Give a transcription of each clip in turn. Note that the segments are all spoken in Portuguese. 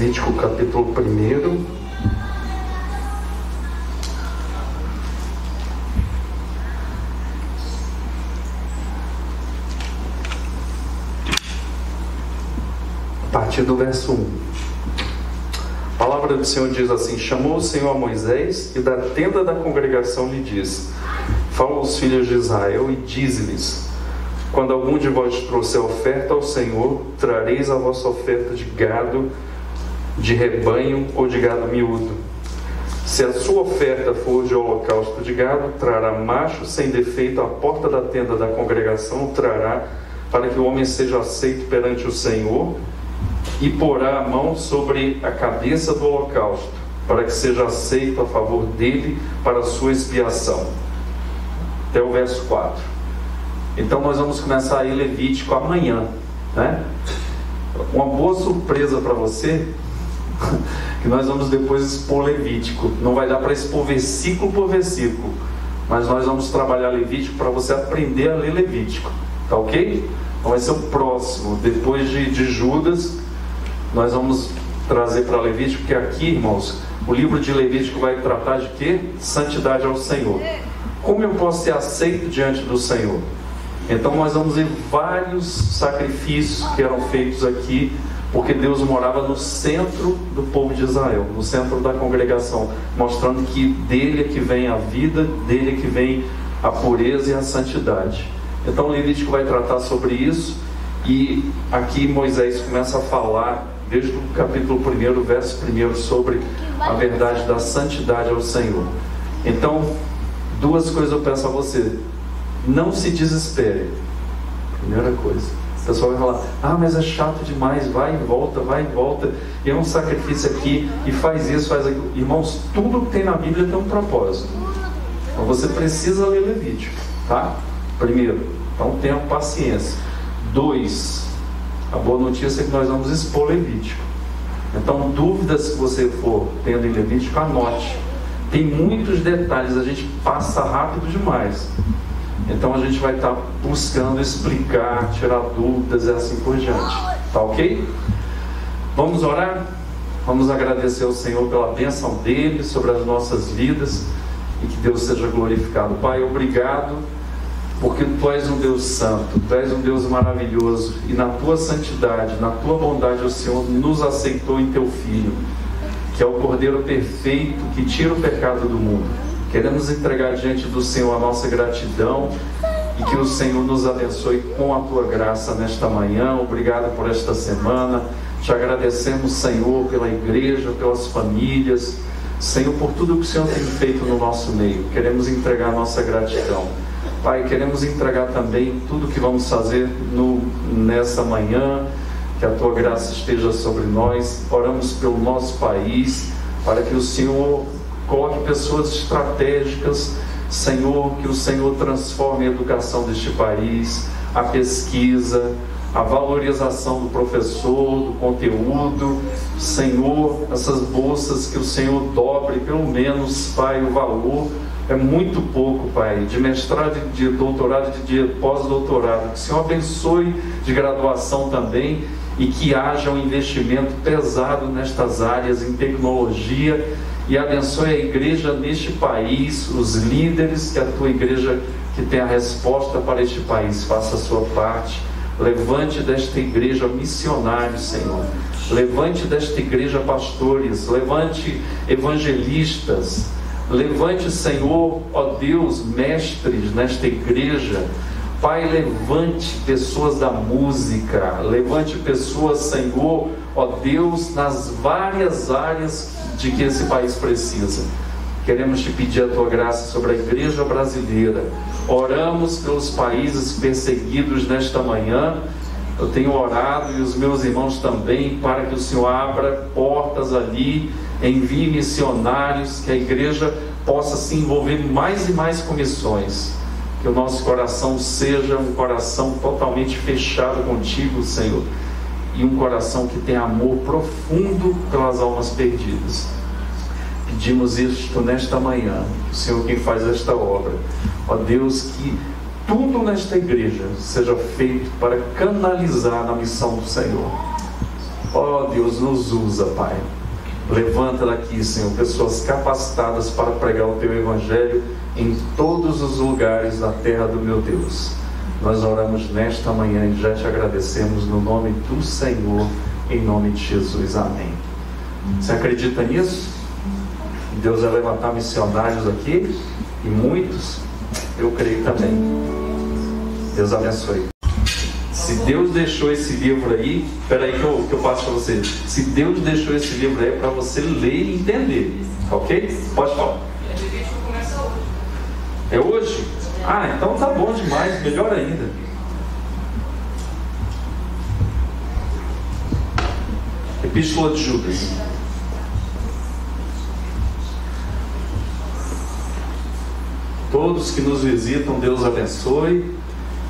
Levítico capítulo 1. A partir do verso 1. A palavra do Senhor diz assim: chamou o Senhor a Moisés e da tenda da congregação lhe disse: fala aos filhos de Israel e dize-lhes: quando algum de vós trouxer oferta ao Senhor, trareis a vossa oferta de gado, de rebanho ou de gado miúdo. Se a sua oferta for de holocausto de gado, trará macho sem defeito à porta da tenda da congregação, trará, para que o homem seja aceito perante o Senhor, e porá a mão sobre a cabeça do holocausto, para que seja aceito a favor dele para a sua expiação. Até o verso 4. Então nós vamos começar aí Levítico amanhã, né? Uma boa surpresa para você, que nós vamos depois expor Levítico. Não vai dar para expor versículo por versículo, mas nós vamos trabalhar Levítico para você aprender a ler Levítico, tá ok? Então vai ser o próximo, depois de Judas, nós vamos trazer para Levítico, porque aqui, irmãos, o livro de Levítico vai tratar de quê? Santidade ao Senhor. Como eu posso ser aceito diante do Senhor? Então nós vamos ver vários sacrifícios que eram feitos aqui, porque Deus morava no centro do povo de Israel, no centro da congregação, mostrando que dele é que vem a vida, dele é que vem a pureza e a santidade. Então Levítico vai tratar sobre isso, e aqui Moisés começa a falar, desde o capítulo 1, verso 1, sobre a verdade da santidade ao Senhor. Então, duas coisas eu peço a você: não se desespere. Primeira coisa, o pessoal vai falar: ah, mas é chato demais, vai e volta, e é um sacrifício aqui, e faz isso, faz aquilo. Irmãos, tudo que tem na Bíblia tem um propósito. Então você precisa ler Levítico, tá? Primeiro, então tenha paciência. 2, a boa notícia é que nós vamos expor Levítico. Então, dúvidas que você for tendo em Levítico, anote. Tem muitos detalhes, a gente passa rápido demais. Então a gente vai estar buscando explicar, tirar dúvidas e assim por diante. Tá ok? Vamos orar? Vamos agradecer ao Senhor pela bênção dele sobre as nossas vidas, e que Deus seja glorificado. Pai, obrigado, porque Tu és um Deus santo, Tu és um Deus maravilhoso, e na Tua santidade, na Tua bondade, o Senhor nos aceitou em Teu Filho, que é o Cordeiro perfeito que tira o pecado do mundo. Queremos entregar diante do Senhor a nossa gratidão, e que o Senhor nos abençoe com a Tua graça nesta manhã. Obrigado por esta semana. Te agradecemos, Senhor, pela igreja, pelas famílias, Senhor, por tudo que o Senhor tem feito no nosso meio. Queremos entregar a nossa gratidão. Pai, queremos entregar também tudo que vamos fazer nessa manhã. Que a Tua graça esteja sobre nós. Oramos pelo nosso país, para que o Senhor coloque pessoas estratégicas, Senhor, que o Senhor transforme a educação deste país, a pesquisa, a valorização do professor, do conteúdo. Senhor, essas bolsas, que o Senhor dobre pelo menos, Pai, o valor. É muito pouco, Pai, de mestrado, de doutorado, de pós-doutorado. Que o Senhor abençoe de graduação também, e que haja um investimento pesado nestas áreas, em tecnologia, e abençoe a igreja neste país, os líderes, que a Tua igreja, que tem a resposta para este país, faça a sua parte. Levante desta igreja missionários, Senhor. Levante desta igreja pastores, levante evangelistas, levante, Senhor, ó Deus, mestres nesta igreja. Pai, levante pessoas da música, levante pessoas, Senhor, ó Deus, nas várias áreas de que esse país precisa. Queremos Te pedir a Tua graça sobre a igreja brasileira. Oramos pelos países perseguidos nesta manhã. Eu tenho orado, e os meus irmãos também, para que o Senhor abra portas ali, envie missionários, que a igreja possa se envolver mais e mais com missões. Que o nosso coração seja um coração totalmente fechado contigo, Senhor, e um coração que tem amor profundo pelas almas perdidas. Pedimos isto nesta manhã, que o Senhor quem faz esta obra. Ó Deus, que tudo nesta igreja seja feito para canalizar na missão do Senhor. Ó Deus, nos usa, Pai. Levanta daqui, Senhor, pessoas capacitadas para pregar o Teu Evangelho em todos os lugares da terra do meu Deus. Nós oramos nesta manhã e já te agradecemos no nome do Senhor, em nome de Jesus. Amém. Você acredita nisso? Deus vai levantar missionários aqui, e muitos, eu creio também. Deus abençoe. Se Deus deixou esse livro aí, espera aí que eu passo para você. Se Deus deixou esse livro aí, é para você ler e entender, ok? Pode falar. É hoje? Ah, então tá bom demais, melhor ainda. Epístola de Judas. Todos que nos visitam, Deus abençoe.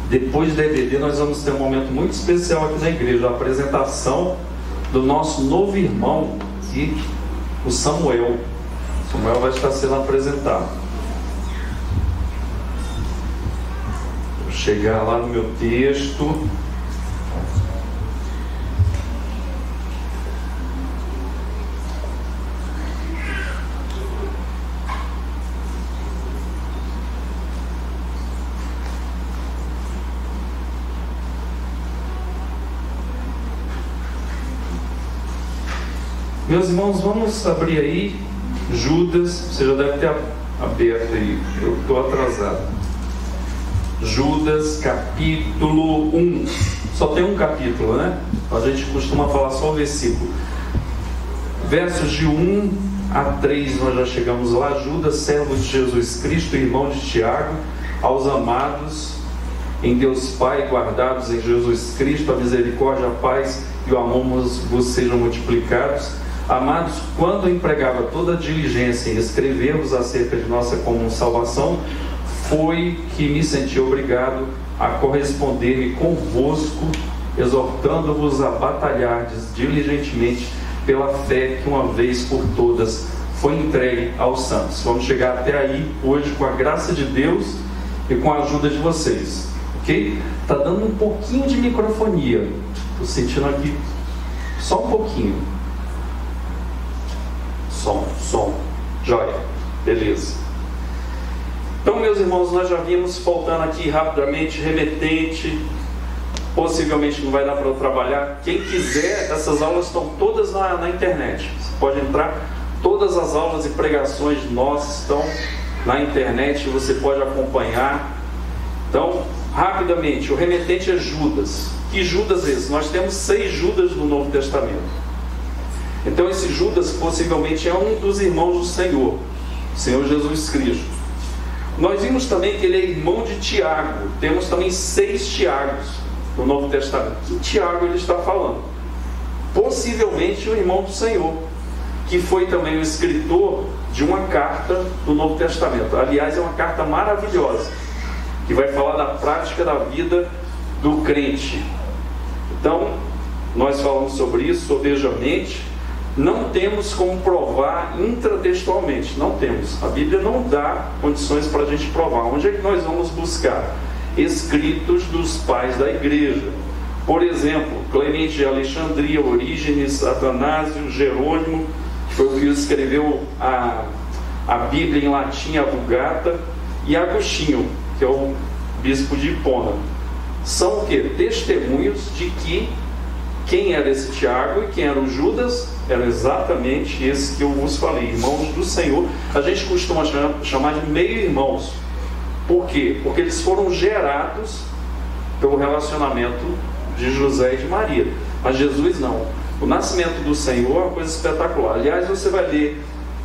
Depois do EBD, nós vamos ter um momento muito especial aqui na igreja, a apresentação do nosso novo irmão aqui, o Samuel. Samuel vai estar sendo apresentado. Vou chegar lá no meu texto. Meus irmãos, vamos abrir aí Judas. Você já deve ter aberto aí, eu estou atrasado. Judas capítulo 1. Só tem um capítulo, né? A gente costuma falar só o versículo. Versos de 1 a 3 nós já chegamos lá. Judas, servo de Jesus Cristo, irmão de Tiago, aos amados em Deus Pai, guardados em Jesus Cristo, a misericórdia, a paz e o amor vos sejam multiplicados. Amados, quando empregava toda a diligência em escrever-vos acerca de nossa comum salvação, foi que me senti obrigado a corresponder-me convosco, exortando-vos a batalhardes diligentemente pela fé que uma vez por todas foi entregue aos santos. Vamos chegar até aí hoje com a graça de Deus e com a ajuda de vocês, ok? Está dando um pouquinho de microfonia, estou sentindo aqui só um pouquinho. Som, joia, beleza. Então, meus irmãos, nós já vimos faltando aqui rapidamente remetente. Possivelmente não vai dar para eu trabalhar. Quem quiser, essas aulas estão todas na internet. Você pode entrar, todas as aulas e pregações nossas estão na internet, você pode acompanhar. Então, rapidamente, o remetente é Judas. Que Judas é esse? Nós temos 6 Judas no Novo Testamento. Então esse Judas possivelmente é um dos irmãos do Senhor, o Senhor Jesus Cristo. Nós vimos também que ele é irmão de Tiago. Temos também 6 Tiagos no Novo Testamento. Que Tiago ele está falando? Possivelmente o irmão do Senhor, que foi também o escritor de uma carta do Novo Testamento. Aliás, é uma carta maravilhosa, que vai falar da prática da vida do crente. Então, nós falamos sobre isso sobejamente. Não temos como provar intratextualmente, não temos. A Bíblia não dá condições para a gente provar. Onde é que nós vamos buscar? Escritos dos pais da igreja. Por exemplo, Clemente de Alexandria, Orígenes, Atanásio, Jerônimo, que foi o que escreveu a Bíblia em latim, a Vulgata, e Agostinho, que é o bispo de Hipona. São o quê? Testemunhos de que quem era esse Tiago e quem era o Judas eram exatamente esse que eu vos falei, irmãos do Senhor. A gente costuma chamar de meio-irmãos. Por quê? Porque eles foram gerados pelo relacionamento de José e de Maria. Mas Jesus não. O nascimento do Senhor é uma coisa espetacular. Aliás, você vai ler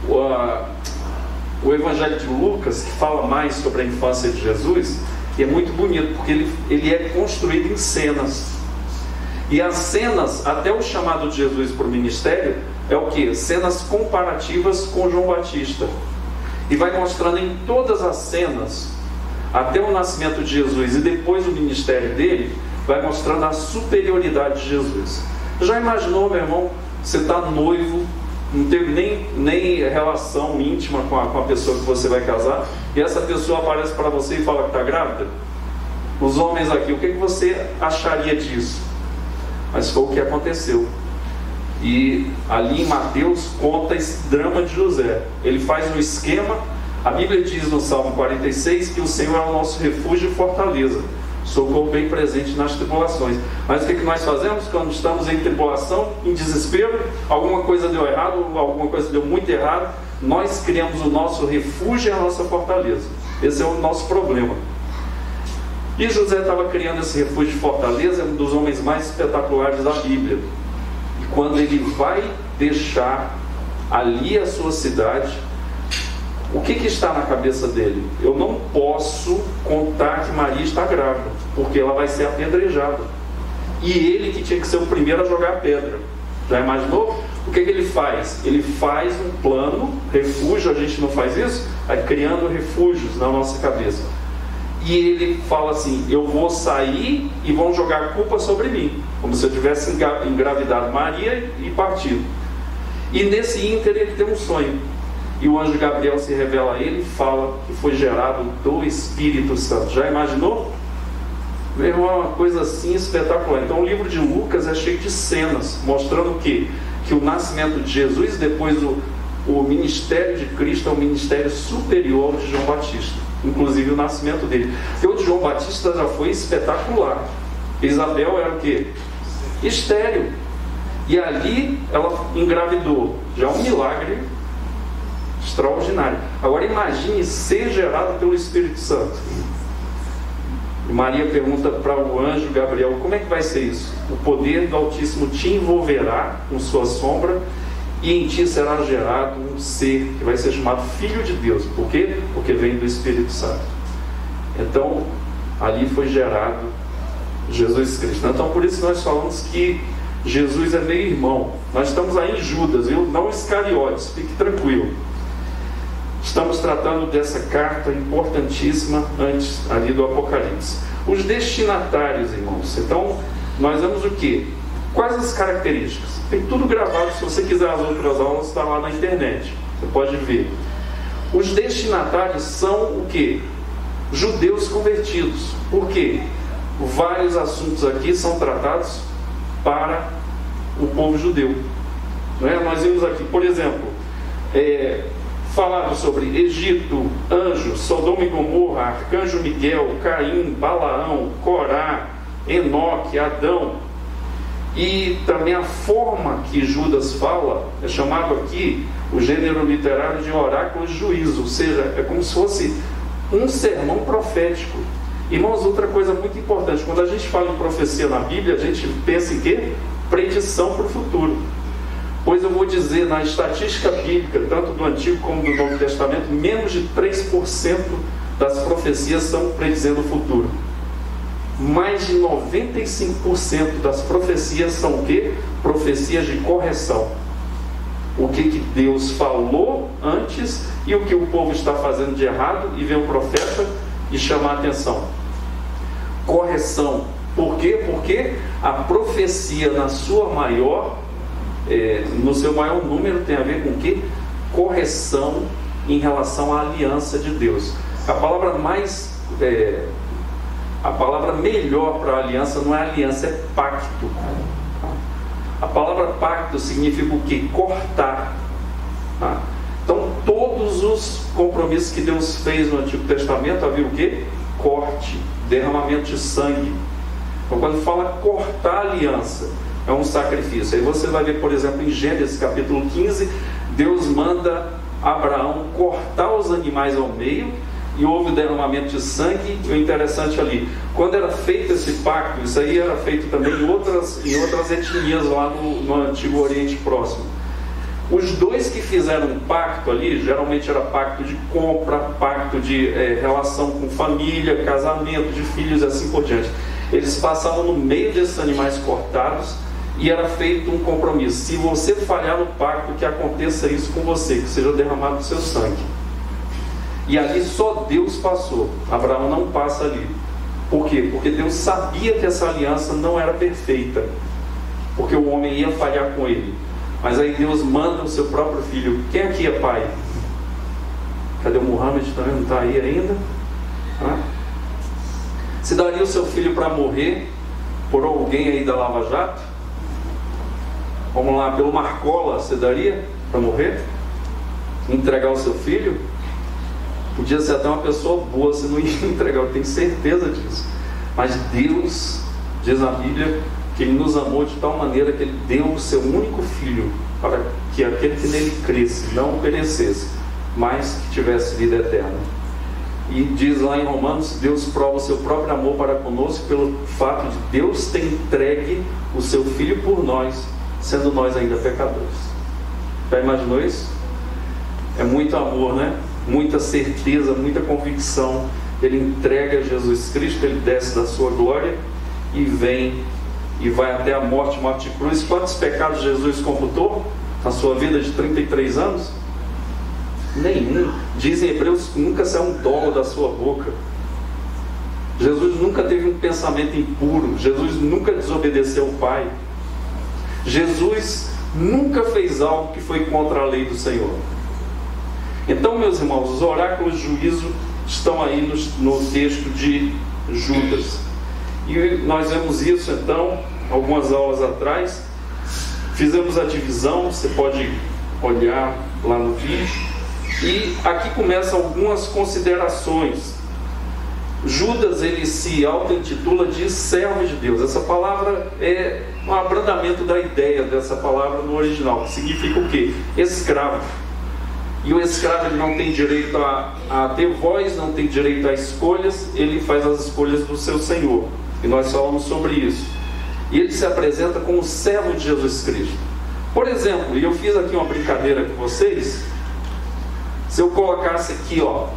o Evangelho de Lucas, que fala mais sobre a infância de Jesus, e é muito bonito, porque ele é construído em cenas. E as cenas, até o chamado de Jesus para o ministério, é o que? Cenas comparativas com João Batista. E vai mostrando em todas as cenas, até o nascimento de Jesus e depois o ministério dele, vai mostrando a superioridade de Jesus. Já imaginou, meu irmão, você está noivo, não teve nem relação íntima com a pessoa que você vai casar, e essa pessoa aparece para você e fala que está grávida? Os homens aqui, o que você acharia disso? Mas foi o que aconteceu. E ali em Mateus conta esse drama de José. Ele faz um esquema. A Bíblia diz no Salmo 46 que o Senhor é o nosso refúgio e fortaleza, socorro bem presente nas tribulações. Mas o que nós fazemos quando estamos em tribulação, em desespero? Alguma coisa deu errado, alguma coisa deu muito errado, nós criamos o nosso refúgio e a nossa fortaleza. Esse é o nosso problema. E José estava criando esse refúgio e fortaleza, é um dos homens mais espetaculares da Bíblia. E quando ele vai deixar ali a sua cidade, o que está na cabeça dele? Eu não posso contar que Maria está grávida, porque ela vai ser apedrejada. E ele que tinha que ser o primeiro a jogar a pedra. Já imaginou? O que ele faz? Ele faz um plano, refúgio, a gente não faz isso? Vai criando refúgios na nossa cabeça. E ele fala assim, eu vou sair e vão jogar a culpa sobre mim, como se eu tivesse engravidado Maria e partido. E nesse ínter ele tem um sonho. E o anjo Gabriel se revela a ele e fala que foi gerado do Espírito Santo. Já imaginou? Meu irmão, é uma coisa assim espetacular. Então o livro de Lucas é cheio de cenas, mostrando o quê? Que o nascimento de Jesus e depois o ministério de Cristo é um ministério superior de João Batista. Inclusive o nascimento dele. Porque o de João Batista já foi espetacular. Isabel era o quê? Estéril. E ali ela engravidou. Já é um milagre extraordinário. Agora imagine ser gerado pelo Espírito Santo. E Maria pergunta para o anjo Gabriel, como é que vai ser isso? O poder do Altíssimo te envolverá com sua sombra e em ti será gerado um ser que vai ser chamado Filho de Deus. Por quê? Porque vem do Espírito Santo. Então ali foi gerado Jesus Cristo. Então por isso nós falamos que Jesus é meio irmão. Nós estamos aí em Judas, viu? Não Iscariotes, fique tranquilo. Estamos tratando dessa carta importantíssima antes ali do Apocalipse. Os destinatários, irmãos. Então, nós vemos o quê? Quais as características? Tem tudo gravado, se você quiser as outras aulas, está lá na internet. Você pode ver. Os destinatários são o quê? Judeus convertidos. Por quê? Vários assuntos aqui são tratados para o povo judeu. Não é? Nós vimos aqui, por exemplo, falaram sobre Egito, anjos, Sodoma e Gomorra, Arcanjo Miguel, Caim, Balaão, Corá, Enoque, Adão. E também a forma que Judas fala é chamado aqui o gênero literário de oráculo de juízo, ou seja, é como se fosse um sermão profético. Irmãos, outra coisa muito importante, quando a gente fala em profecia na Bíblia, a gente pensa em quê? Predição para o futuro. Pois eu vou dizer, na estatística bíblica, tanto do Antigo como do Novo Testamento, menos de 3% das profecias estão predizendo o futuro. Mais de 95% das profecias são o quê? Profecias de correção. O que Deus falou antes e o que o povo está fazendo de errado, e vem o profeta e chama a atenção. Correção. Por quê? Porque a profecia na sua maior no seu maior número tem a ver com o quê? Correção em relação à aliança de Deus. A palavra melhor para a aliança não é aliança, é pacto. A palavra pacto significa o quê? Cortar. Então todos os compromissos que Deus fez no Antigo Testamento havia o quê? Corte, derramamento de sangue. Então quando fala cortar a aliança, é um sacrifício. Aí você vai ver, por exemplo, em Gênesis capítulo 15, Deus manda Abraão cortar os animais ao meio e houve o derramamento de sangue. E o interessante ali, quando era feito esse pacto, isso aí era feito também em outras etnias lá no Antigo Oriente Próximo. Os dois que fizeram um pacto ali, geralmente era pacto de compra, pacto de relação com família, casamento, de filhos e assim por diante. Eles passavam no meio desses animais cortados e era feito um compromisso. Se você falhar no pacto, que aconteça isso com você, que seja derramado o seu sangue. E ali só Deus passou. Abraão não passa ali. Por quê? Porque Deus sabia que essa aliança não era perfeita, porque o homem ia falhar com ele. Mas aí Deus manda o seu próprio filho. Quem aqui é pai? Cadê o Muhammad? Também não está aí ainda? Você daria o seu filho para morrer por alguém aí da Lava Jato? vamos lá, pelo Marcola, você daria para morrer? Entregar o seu filho? Podia ser até uma pessoa boa, você não ia entregar, eu tenho certeza disso. Mas Deus, diz na Bíblia, que Ele nos amou de tal maneira que Ele deu o seu único filho, para que aquele que nele cresce não perecesse, mas que tivesse vida eterna. E diz lá em Romanos, Deus prova o seu próprio amor para conosco pelo fato de Deus ter entregue o seu filho por nós, sendo nós ainda pecadores. Já imaginou isso? É muito amor, né? Muita certeza, muita convicção. Ele entrega Jesus Cristo, Ele desce da sua glória e vem e vai até a morte de cruz. Quantos pecados Jesus computou na sua vida de 33 anos? Nenhum. Diz em Hebreus que nunca saiu um dolo da sua boca. Jesus nunca teve um pensamento impuro. Jesus nunca desobedeceu o Pai. Jesus nunca fez algo que foi contra a lei do Senhor. Então, meus irmãos, os oráculos de juízo estão aí no texto de Judas. E nós vemos isso, então, algumas aulas atrás. Fizemos a divisão, você pode olhar lá no vídeo. E aqui começam algumas considerações. Judas, ele se auto-intitula de servo de Deus. Essa palavra é um abrandamento da ideia dessa palavra no original, que significa o quê? Escravo. E o escravo, ele não tem direito a ter voz, não tem direito a escolhas, ele faz as escolhas do seu Senhor. E nós falamos sobre isso. E ele se apresenta como servo de Jesus Cristo. Por exemplo, e eu fiz aqui uma brincadeira com vocês. Se eu colocasse aqui, ó,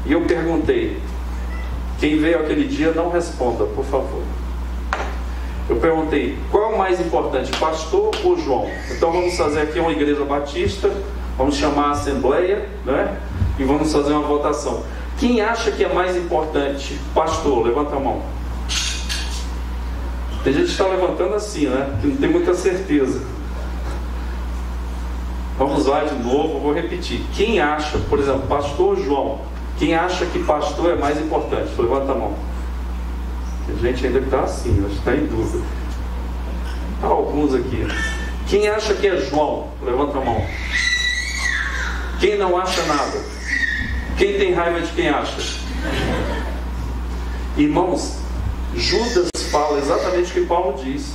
e eu perguntei, quem veio aquele dia não responda, por favor. Eu perguntei, qual é o mais importante, pastor ou João? Então vamos fazer aqui uma igreja batista, vamos chamar a assembleia, né? E vamos fazer uma votação. Quem acha que é mais importante, pastor? Levanta a mão. Tem gente que está levantando assim, né? Que não tem muita certeza. Vamos lá de novo, vou repetir. Quem acha, por exemplo, pastor João, quem acha que pastor é mais importante? Levanta a mão. Tem gente ainda que está assim, acho que está em dúvida. Há alguns aqui. Quem acha que é João? Levanta a mão. Quem não acha nada? Quem tem raiva de quem acha? Irmãos, Judas fala exatamente o que Paulo diz.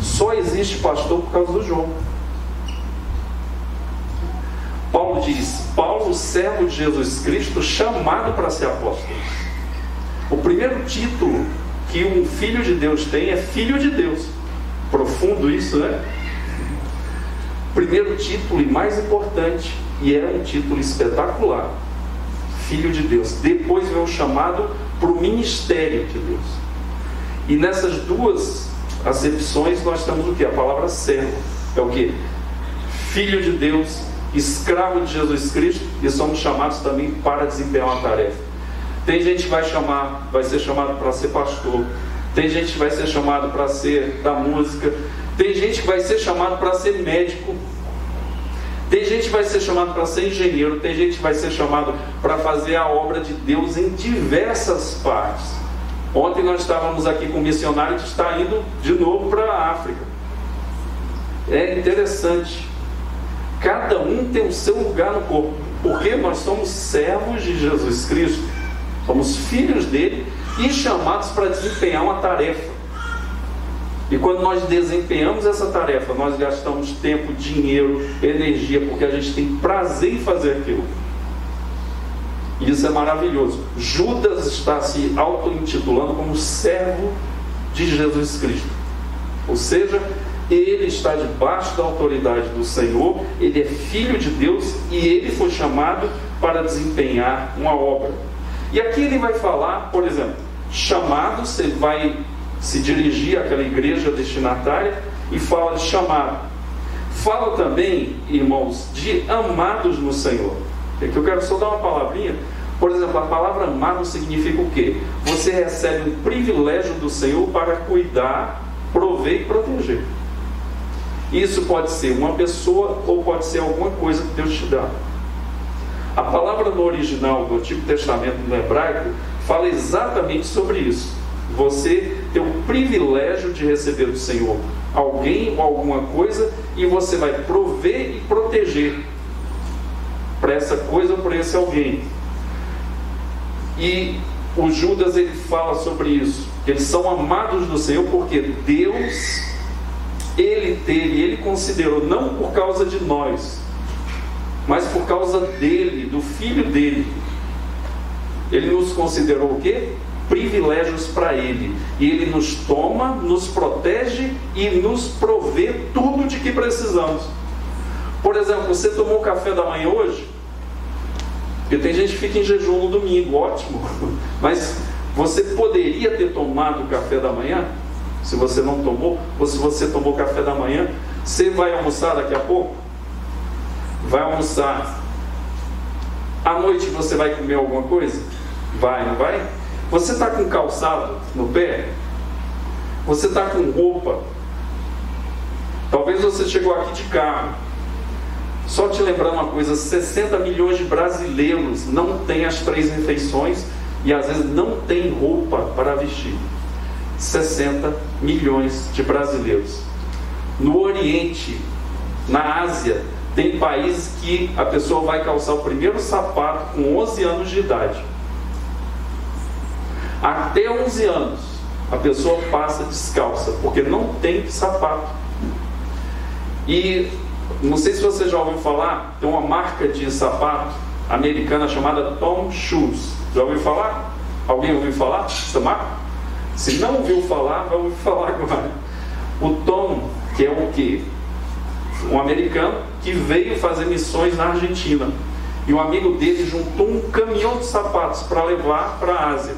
Só existe pastor por causa do João. Paulo diz, Paulo, servo de Jesus Cristo, chamado para ser apóstolo. O primeiro título que um filho de Deus tem é filho de Deus. Profundo isso, né? Primeiro título e mais importante, e é um título espetacular, filho de Deus. Depois vem o chamado para o ministério de Deus. E nessas duas acepções nós temos o que? A palavra servo. É o que? Filho de Deus, escravo de Jesus Cristo, e somos chamados também para desempenhar uma tarefa. Tem gente que vai ser chamado para ser pastor. Tem gente que vai ser chamado para ser da música. Tem gente que vai ser chamado para ser médico. Tem gente que vai ser chamado para ser engenheiro. Tem gente que vai ser chamado para fazer a obra de Deus em diversas partes. Ontem nós estávamos aqui com um missionário que está indo de novo para a África. É interessante. Cada um tem o seu lugar no corpo. Porque nós somos servos de Jesus Cristo. Somos filhos dele e chamados para desempenhar uma tarefa. E quando nós desempenhamos essa tarefa, nós gastamos tempo, dinheiro, energia, porque a gente tem prazer em fazer aquilo. E isso é maravilhoso. Judas está se auto-intitulando como servo de Jesus Cristo. Ou seja, ele está debaixo da autoridade do Senhor, ele é filho de Deus e ele foi chamado para desempenhar uma obra. E aqui ele vai falar, por exemplo, chamado, você vai se dirigir àquela igreja destinatária e fala de chamado. Fala também, irmãos, de amados no Senhor. Aqui eu quero só dar uma palavrinha. Por exemplo, a palavra amado significa o quê? Você recebe um privilégio do Senhor para cuidar, prover e proteger. Isso pode ser uma pessoa ou pode ser alguma coisa que Deus te dá. A palavra no original do Antigo Testamento no hebraico fala exatamente sobre isso. Você tem o privilégio de receber do Senhor alguém ou alguma coisa, e você vai prover e proteger para essa coisa ou para esse alguém. E o Judas, ele fala sobre isso, que eles são amados do Senhor porque Deus, ele considerou, não por causa de nós, mas por causa dele, do Filho dele. Ele nos considerou o quê? Privilégios para ele. E ele nos toma, nos protege e nos provê tudo de que precisamos. Por exemplo, você tomou café da manhã hoje? Porque tem gente que fica em jejum no domingo, ótimo. Mas você poderia ter tomado o café da manhã? Se você não tomou, ou se você tomou café da manhã, você vai almoçar daqui a pouco? Vai almoçar. À noite você vai comer alguma coisa? Vai, não vai? Você está com calçado no pé? Você está com roupa? Talvez você chegou aqui de carro. Só te lembrando uma coisa, 60 milhões de brasileiros não têm as 3 refeições e às vezes não tem roupa para vestir. 60 milhões de brasileiros. No Oriente, na Ásia, tem países que a pessoa vai calçar o primeiro sapato com 11 anos de idade. Até 11 anos a pessoa passa descalça, porque não tem sapato. E não sei se você já ouviu falar, tem uma marca de sapato americana chamada Tom Shoes. Já ouviu falar? Alguém ouviu falar dessa marca? Se não ouviu falar, vai ouvir falar agora. O Tom, que é o quê? Um americano que veio fazer missões na Argentina. E um amigo dele juntou um caminhão de sapatos para levar para a Ásia.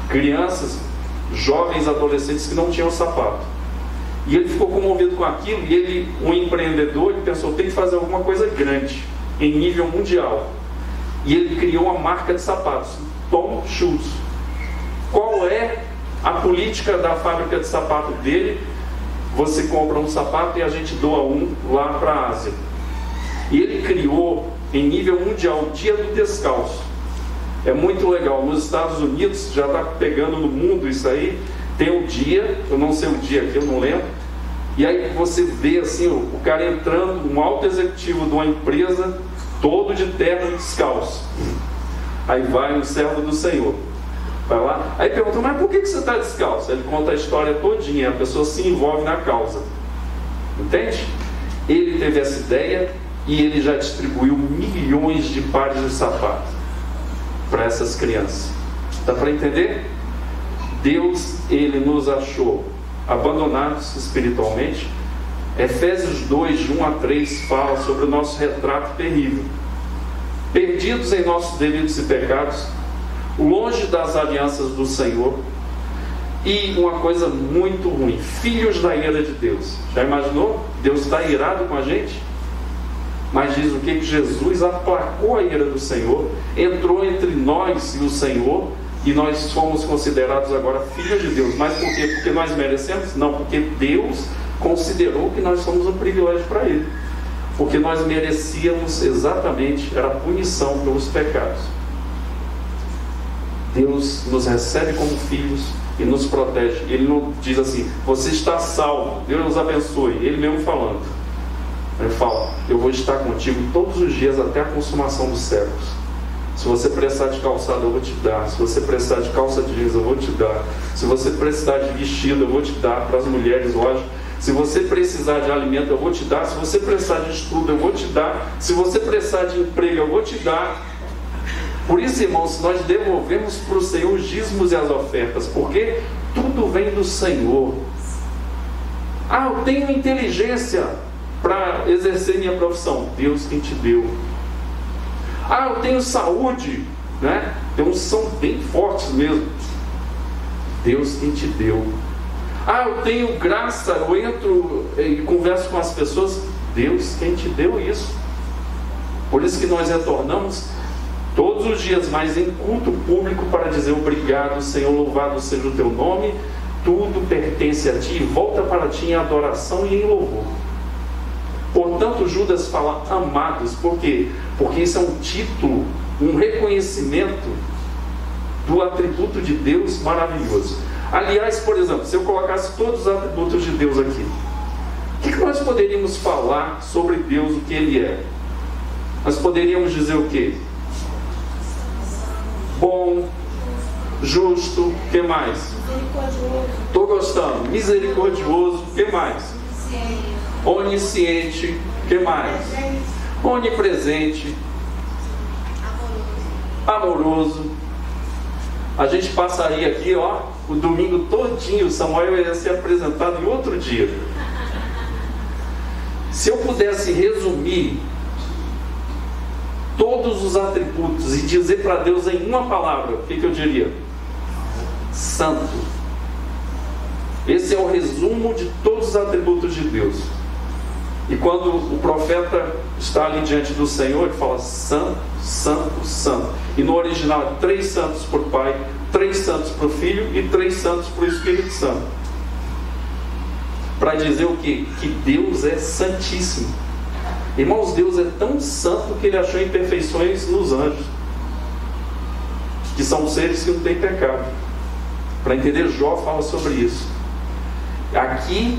Crianças, jovens, adolescentes que não tinham sapato. E ele ficou comovido com aquilo, e ele, um empreendedor, ele pensou, tem que fazer alguma coisa grande, em nível mundial. E ele criou uma marca de sapatos, Tom Shoes. Qual é a política da fábrica de sapato dele? Você compra um sapato e a gente doa um lá para a Ásia. E ele criou, em nível mundial, o Dia do Descalço. É muito legal. Nos Estados Unidos, já está pegando no mundo isso aí, tem um dia, eu não sei o dia aqui, eu não lembro, e aí você vê assim, o cara entrando, um alto executivo de uma empresa, todo de terno e descalço. Aí vai um servo do Senhor, vai lá, aí pergunta, mas por que você está descalço? Ele conta a história todinha, a pessoa se envolve na causa. Entende? Ele teve essa ideia e ele já distribuiu milhões de pares de sapato para essas crianças. Dá para entender? Deus, ele nos achou abandonados espiritualmente. Efésios 2, de 1 a 3 fala sobre o nosso retrato terrível. Perdidos em nossos delitos e pecados, longe das alianças do Senhor, e uma coisa muito ruim, filhos da ira de Deus. Já imaginou? Deus está irado com a gente? Mas diz o que? Que Jesus aplacou a ira do Senhor, entrou entre nós e o Senhor, e nós fomos considerados agora filhos de Deus. Mas por quê? Porque nós merecemos? Não, porque Deus considerou que nós somos um privilégio para Ele. Porque nós merecíamos exatamente, era a punição pelos pecados. Deus nos recebe como filhos e nos protege. Ele não diz assim, você está salvo, Deus nos abençoe. Ele mesmo falando. Ele fala, eu vou estar contigo todos os dias até a consumação dos séculos. Se você precisar de calçado, eu vou te dar. Se você precisar de calça jeans, eu vou te dar. Se você precisar de vestido, eu vou te dar. Para as mulheres, lógico. Se você precisar de alimento, eu vou te dar. Se você precisar de estudo, eu vou te dar. Se você precisar de emprego, eu vou te dar. Por isso, irmãos, nós devolvemos para o Senhor os dízimos e as ofertas, porque tudo vem do Senhor. Ah, eu tenho inteligência para exercer minha profissão. Deus quem te deu. Ah, eu tenho saúde, né? Tem uns que são bem fortes mesmo. Deus quem te deu. Ah, eu tenho graça, eu entro e converso com as pessoas. Deus quem te deu isso. Por isso que nós retornamos todos os dias, mas em culto público, para dizer obrigado, Senhor, louvado seja o teu nome, tudo pertence a ti e volta para ti em adoração e em louvor. Portanto, Judas fala amados. Por quê? Porque isso é um título, um reconhecimento do atributo de Deus maravilhoso. Aliás, por exemplo, se eu colocasse todos os atributos de Deus aqui, o que nós poderíamos falar sobre Deus, o que Ele é? Nós poderíamos dizer o quê? Bom, justo, o que mais? Estou gostando. Misericordioso, o que mais? Onisciente, o que mais? Onipresente, amoroso. A gente passaria aqui, ó, o domingo todinho. Samuel ia ser apresentado em outro dia. Se eu pudesse resumir todos os atributos e dizer para Deus em uma palavra, o que eu diria? Santo. Esse é o resumo de todos os atributos de Deus. E quando o profeta está ali diante do Senhor, ele fala santo, santo, santo. E no original, 3 santos para o Pai, 3 santos para o Filho e 3 santos para o Espírito Santo. Para dizer o quê? Que Deus é santíssimo. Irmãos, Deus é tão santo que Ele achou imperfeições nos anjos, que são seres que não têm pecado. Para entender, Jó fala sobre isso. Aqui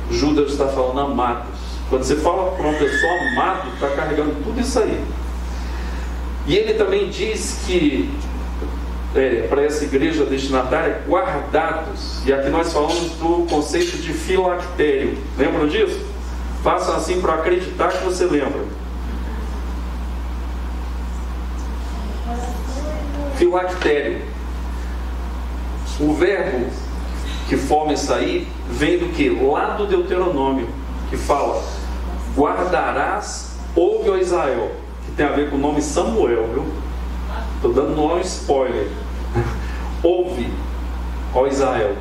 Judas está falando amados. Quando você fala para uma pessoa amado, está carregando tudo isso aí. E ele também diz que para essa igreja destinatária, guardados. E aqui nós falamos do conceito de filactério. Lembram disso? Façam assim para acreditar que você lembra. Filactério. O verbo que forma isso aí vem do que? Lá do Deuteronômio, que fala: guardarás, ouve, ó Israel, que tem a ver com o nome Samuel, viu? Estou dando um spoiler. Ouve, ó Israel,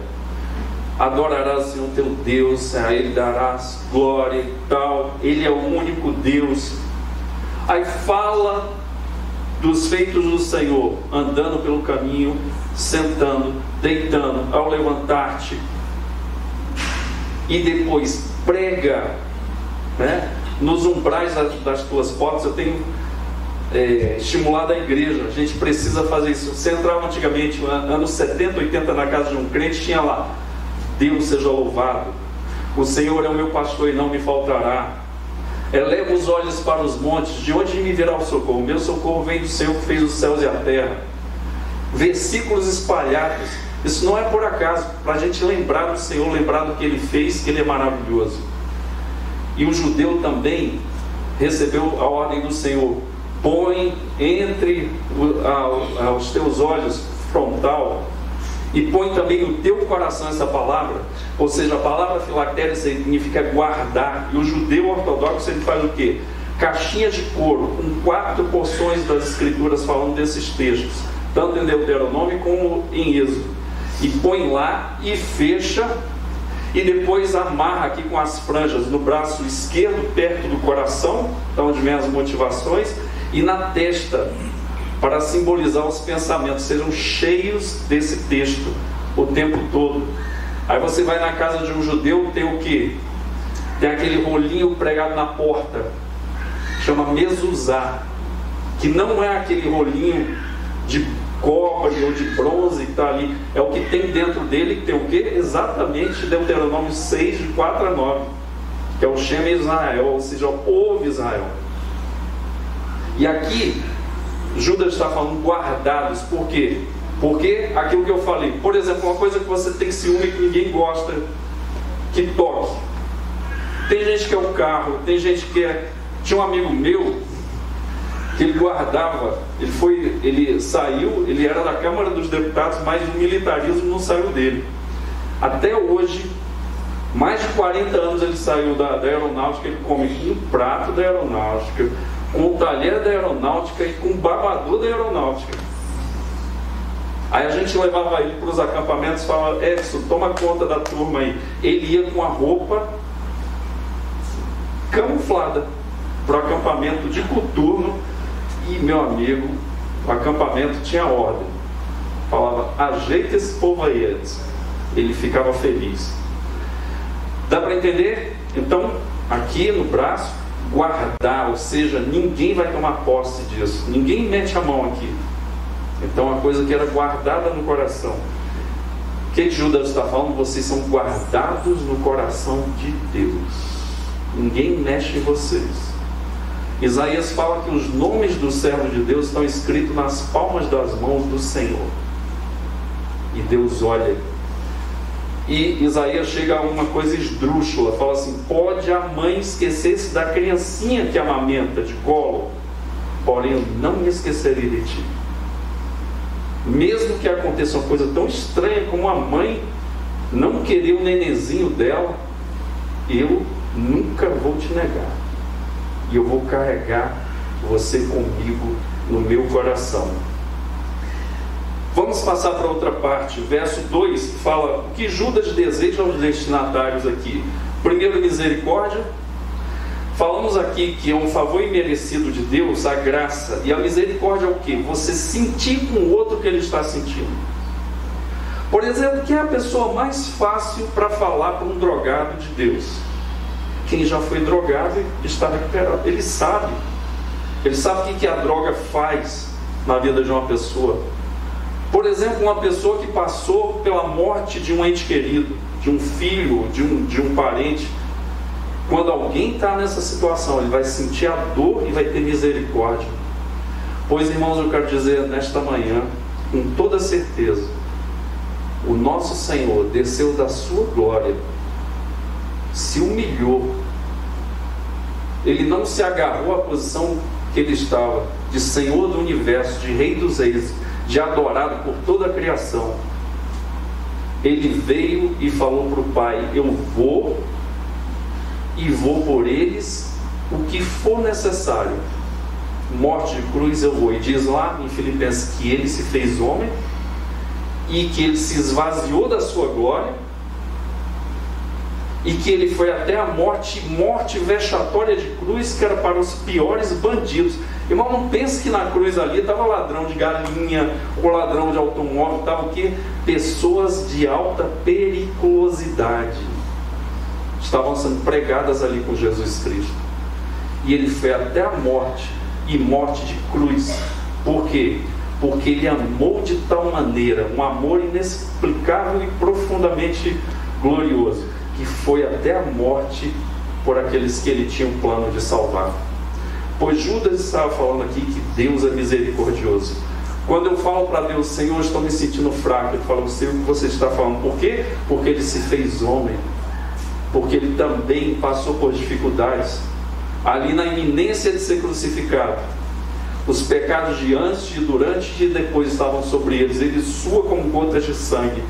adorarás o Senhor teu Deus, a Ele darás glória e tal, Ele é o único Deus. Aí fala dos feitos do Senhor, andando pelo caminho, sentando, deitando, ao levantar-te, e depois prega, né, nos umbrais das tuas portas. Eu tenho estimulado a igreja, a gente precisa fazer isso. Você entrava antigamente, anos 70, 80, na casa de um crente, tinha lá: Deus seja louvado, o Senhor é o meu pastor e não me faltará. Eleva os olhos para os montes, de onde me virá o socorro? Meu socorro vem do Senhor que fez os céus e a terra. Versículos espalhados. Isso não é por acaso, para a gente lembrar do Senhor, lembrar do que Ele fez, que Ele é maravilhoso. E o judeu também recebeu a ordem do Senhor: põe entre os teus olhos frontal, e põe também no teu coração essa palavra. Ou seja, a palavra filactéria significa guardar. E o judeu ortodoxo, ele faz o quê? Caixinhas de couro com 4 porções das escrituras falando desses textos, tanto em Deuteronômio como em Êxodo, e põe lá e fecha, e depois amarra aqui com as franjas no braço esquerdo, perto do coração, onde vem as motivações, e na testa, para simbolizar os pensamentos, sejam cheios desse texto o tempo todo. Aí você vai na casa de um judeu, tem o que? Tem aquele rolinho pregado na porta, chama mezuzá, que não é aquele rolinho de cobre ou de bronze que está ali, é o que tem dentro dele, que tem o que? Exatamente Deuteronômio 6, de 4 a 9, que é o Shema Israel, ou seja, ouve Israel. E aqui Judas está falando guardados. Por quê? Porque aquilo que eu falei, por exemplo, uma coisa que você tem ciúme que ninguém gosta que toque. Tem gente que é o carro, tem gente que é... Tinha um amigo meu que ele guardava, ele saiu, ele era da Câmara dos Deputados, mas o militarismo não saiu dele. Até hoje, mais de 40 anos ele saiu da aeronáutica, ele come com um prato da aeronáutica, com o talher da aeronáutica e com o babador da aeronáutica. Aí a gente levava ele para os acampamentos e falava: Edson, toma conta da turma aí. Ele ia com a roupa camuflada para o acampamento de coturno. E, meu amigo, o acampamento tinha ordem. Falava: ajeita esse povo aí, Edson. Ele ficava feliz. Dá para entender? Então, aqui no braço, guardar, ou seja, ninguém vai tomar posse disso. Ninguém mete a mão aqui. Então, uma coisa que era guardada no coração. O que Judas está falando? Vocês são guardados no coração de Deus. Ninguém mexe em vocês. Isaías fala que os nomes dos servos de Deus estão escritos nas palmas das mãos do Senhor. E Deus olha. E Isaías chega a uma coisa esdrúxula, fala assim: pode a mãe esquecer-se da criancinha que amamenta de colo, porém eu não me esquecerei de ti. Mesmo que aconteça uma coisa tão estranha como a mãe não querer o nenenzinho dela, eu nunca vou te negar. E eu vou carregar você comigo no meu coração. Vamos passar para outra parte. Verso 2 fala o que Judas deseja aos destinatários aqui. Primeiro, misericórdia. Falamos aqui que é um favor imerecido de Deus, a graça. E a misericórdia é o quê? Você sentir com o outro o que ele está sentindo. Por exemplo, quem é a pessoa mais fácil para falar para um drogado de Deus? Quem já foi drogado e está recuperado. Ele sabe o que a droga faz na vida de uma pessoa. Por exemplo, uma pessoa que passou pela morte de um ente querido, de um filho, de um parente. Quando alguém está nessa situação, ele vai sentir a dor e vai ter misericórdia. Pois, irmãos, eu quero dizer nesta manhã, com toda certeza, o nosso Senhor desceu da sua glória, se humilhou. Ele não se agarrou à posição que ele estava, de Senhor do universo, de Rei dos Reis, de adorado por toda a criação. Ele veio e falou para o Pai: eu vou e vou por eles o que for necessário. Morte de cruz eu vou. E diz lá em Filipenses que ele se fez homem e que ele se esvaziou da sua glória e que ele foi até a morte vexatória de cruz, que era para os piores bandidos. Irmão, não pense que na cruz ali estava ladrão de galinha ou ladrão de automóvel, estava o quê? Pessoas de alta periculosidade estavam sendo pregadas ali com Jesus Cristo. E ele foi até a morte, e morte de cruz. Por quê? Porque ele amou de tal maneira, um amor inexplicável e profundamente glorioso, que foi até a morte por aqueles que ele tinha um plano de salvar. Pois Judas estava falando aqui que Deus é misericordioso. Quando eu falo para Deus: Senhor, estou me sentindo fraco, ele fala: eu sei o que você está falando. Por quê? Porque ele se fez homem, porque ele também passou por dificuldades, ali na iminência de ser crucificado. Os pecados de antes, de durante e de depois estavam sobre eles. Ele sua como gotas de sangue.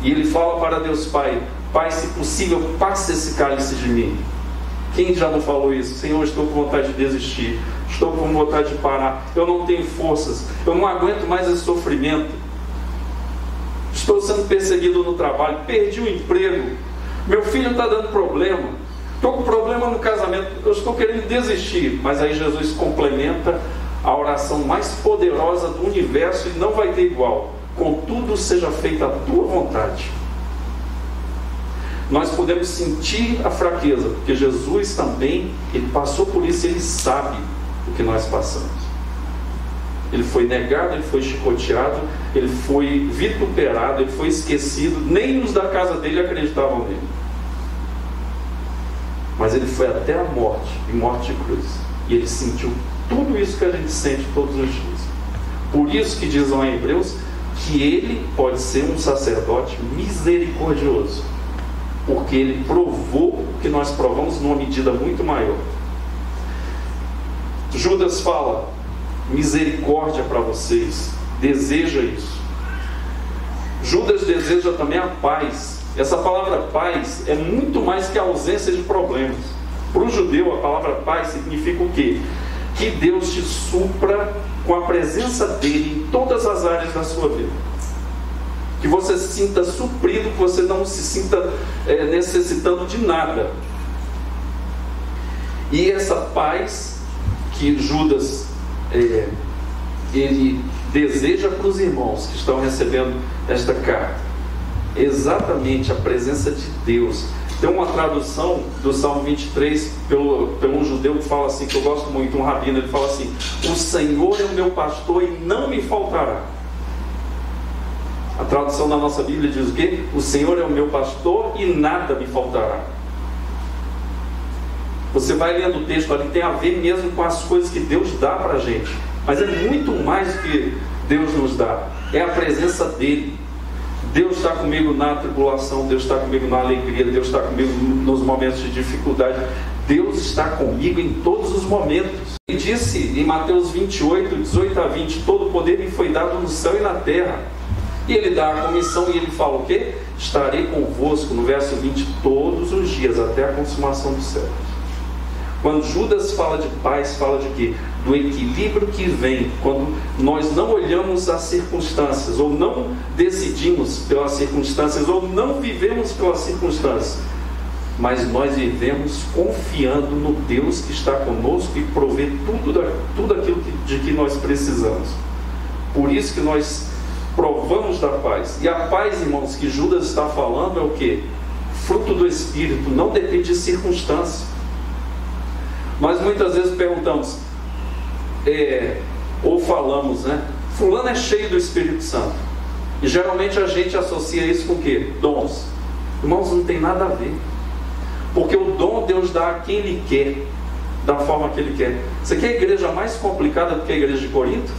E ele fala para Deus Pai: Pai, se possível, passe esse cálice de mim. Quem já não falou isso? Senhor, estou com vontade de desistir, estou com vontade de parar, eu não tenho forças, eu não aguento mais esse sofrimento, estou sendo perseguido no trabalho, perdi o emprego, meu filho está dando problema, estou com problema no casamento, eu estou querendo desistir. Mas aí Jesus complementa a oração mais poderosa do universo e não vai ter igual: contudo seja feita a tua vontade. Nós podemos sentir a fraqueza, porque Jesus também, ele passou por isso, ele sabe o que nós passamos. Ele foi negado, ele foi chicoteado, ele foi vituperado, ele foi esquecido, nem os da casa dele acreditavam nele. Mas ele foi até a morte, e morte de cruz. E ele sentiu tudo isso que a gente sente todos os dias. Por isso que diz lá em Hebreus que ele pode ser um sacerdote misericordioso, porque ele provou o que nós provamos numa medida muito maior. Judas fala: misericórdia para vocês, deseja isso. Judas deseja também a paz. Essa palavra paz é muito mais que a ausência de problemas. Para o judeu, a palavra paz significa o quê? Que Deus te supra com a presença dele em todas as áreas da sua vida. Que você se sinta suprido, que você não se sinta necessitando de nada. E essa paz que Judas ele deseja para os irmãos que estão recebendo esta carta, exatamente a presença de Deus, Tem uma tradução do Salmo 23 pelo um judeu que fala assim, que eu gosto muito, um rabino, ele fala assim: o Senhor é o meu pastor e não me faltará. A tradução da nossa Bíblia diz o quê? O Senhor é o meu pastor e nada me faltará. Você vai lendo o texto ali, tem a ver mesmo com as coisas que Deus dá para a gente. Mas é muito mais do que Deus nos dá. É a presença dEle. Deus está comigo na tribulação, Deus está comigo na alegria, Deus está comigo nos momentos de dificuldade. Deus está comigo em todos os momentos. Ele disse em Mateus 28, 18 a 20, todo o poder me foi dado no céu e na terra. E ele dá a comissão e ele fala o quê? Estarei convosco, no verso 20, todos os dias, até a consumação do céu. Quando Judas fala de paz, fala de quê? Do equilíbrio que vem quando nós não olhamos as circunstâncias, ou não decidimos pelas circunstâncias, ou não vivemos pelas circunstâncias, mas nós vivemos confiando no Deus que está conosco e provê tudo aquilo de que nós precisamos. Por isso que nós provamos da paz. E a paz, irmãos, que Judas está falando é o quê? Fruto do Espírito, não depende de circunstâncias. Nós muitas vezes perguntamos, ou falamos, né? Fulano é cheio do Espírito Santo. E geralmente a gente associa isso com o quê? Dons. Irmãos, não tem nada a ver. Porque o dom Deus dá a quem Ele quer, da forma que Ele quer. Você quer a igreja mais complicada do que a igreja de Corinto?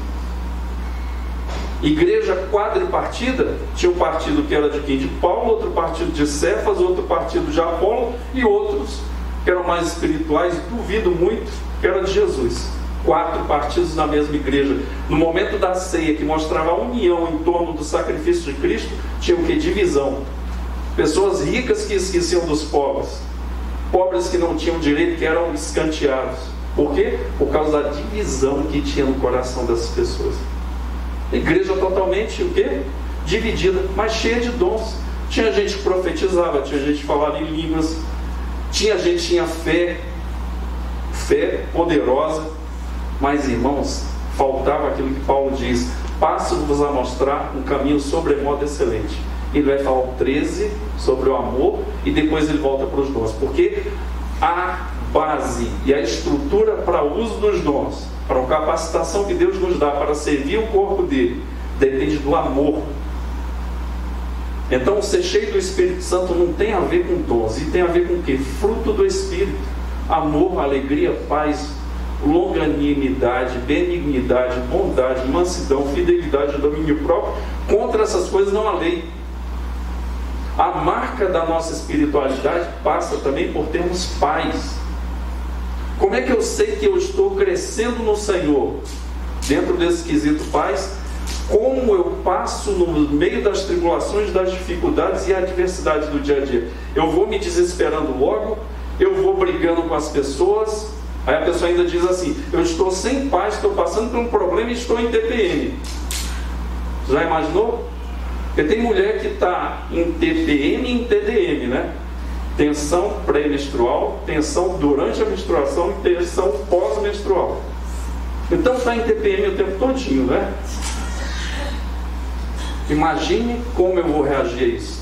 Igreja quadripartida, tinha um partido que era de quem? De Paulo, outro partido de Cefas, outro partido de Apolo e outros que eram mais espirituais, duvido muito, que era de Jesus. 4 partidos na mesma igreja. No momento da ceia, que mostrava a união em torno do sacrifício de Cristo, tinha o que? Divisão. Pessoas ricas que esqueciam dos pobres, pobres que não tinham direito, que eram escanteados. Por quê? Por causa da divisão que tinha no coração dessas pessoas. A igreja totalmente o quê? Dividida, mas cheia de dons. Tinha gente que profetizava, tinha gente que falava em línguas, tinha gente que tinha fé poderosa, mas, irmãos, faltava aquilo que Paulo diz: passo-vos a mostrar um caminho sobremodo excelente. Ele vai falar o 13 sobre o amor e depois ele volta para os dons, porque a base e a estrutura para o uso dos dons, para a capacitação que Deus nos dá para servir o corpo dele, depende do amor. Então, ser cheio do Espírito Santo não tem a ver com dons, e tem a ver com o quê? Fruto do Espírito: amor, alegria, paz, longanimidade, benignidade, bondade, mansidão, fidelidade, domínio próprio. Contra essas coisas não há lei. A marca da nossa espiritualidade passa também por termos paz. Como é que eu sei que eu estou crescendo no Senhor? Dentro desse quesito paz, como eu passo no meio das tribulações, das dificuldades e adversidades do dia a dia. Eu vou me desesperando logo, eu vou brigando com as pessoas, aí a pessoa ainda diz assim: eu estou sem paz, estou passando por um problema e estou em TPM. Já imaginou? Porque tem mulher que está em TPM e em TDM, né? Tensão pré-menstrual, tensão durante a menstruação e tensão pós-menstrual. Então está em TPM o tempo todinho, né? Imagine como eu vou reagir a isso.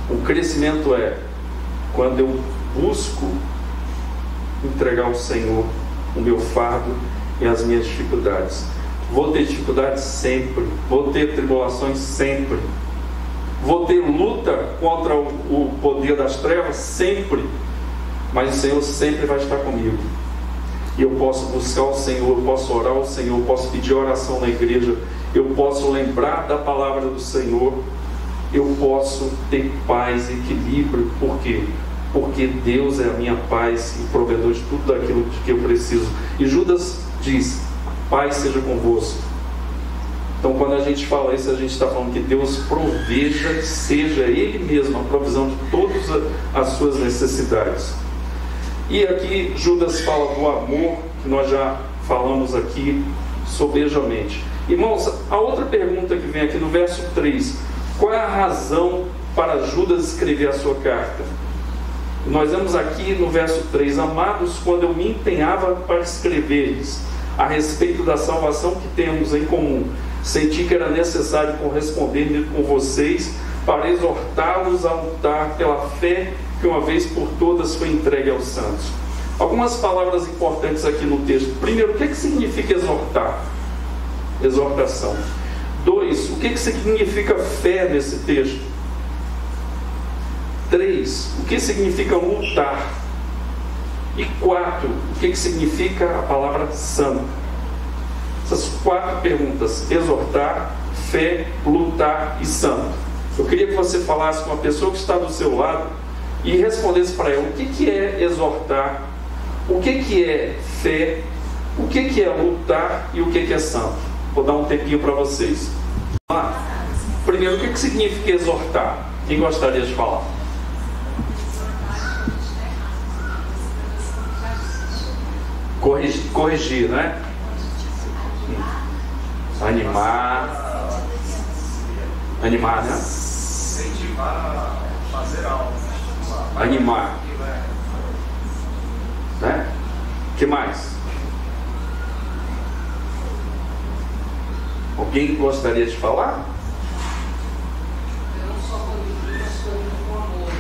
O crescimento é quando eu busco entregar ao Senhor o meu fardo e as minhas dificuldades. Vou ter dificuldades sempre, vou ter tribulações sempre, vou ter luta contra o poder das trevas sempre, mas o Senhor sempre vai estar comigo. E eu posso buscar o Senhor, eu posso orar ao Senhor, eu posso pedir oração na igreja, eu posso lembrar da palavra do Senhor, eu posso ter paz e equilíbrio. Por quê? Porque Deus é a minha paz e provedor de tudo aquilo de que eu preciso. E Judas diz: paz seja convosco. Então, quando a gente fala isso, a gente está falando que Deus proveja, seja Ele mesmo a provisão de todas as suas necessidades. E aqui Judas fala do amor, que nós já falamos aqui sobejamente. Irmãos, a outra pergunta que vem aqui no verso 3: qual é a razão para Judas escrever a sua carta? Nós vemos aqui no verso 3: amados, quando eu me empenhava para escrever-lhes a respeito da salvação que temos em comum, senti que era necessário corresponder com vocês para exortá-los a lutar pela fé que uma vez por todas foi entregue aos santos. Algumas palavras importantes aqui no texto. Primeiro, o que significa exortar? Exortação. 2, o que significa fé nesse texto? 3, o que significa lutar? E 4, o que significa a palavra santo? Essas 4 perguntas: exortar, fé, lutar e santo. Eu queria que você falasse com a pessoa que está do seu lado e respondesse para ela o que é exortar, o que é fé, o que é lutar e o que é santo. Vou dar um tempinho para vocês. Vamos lá. Primeiro, o que significa exortar? Quem gostaria de falar? Corrigir, né? Animar, né? Incentivar a fazer algo. Animar, né? Que mais? Alguém gostaria de falar? Eu não só corrigir, mas corrigir com amor,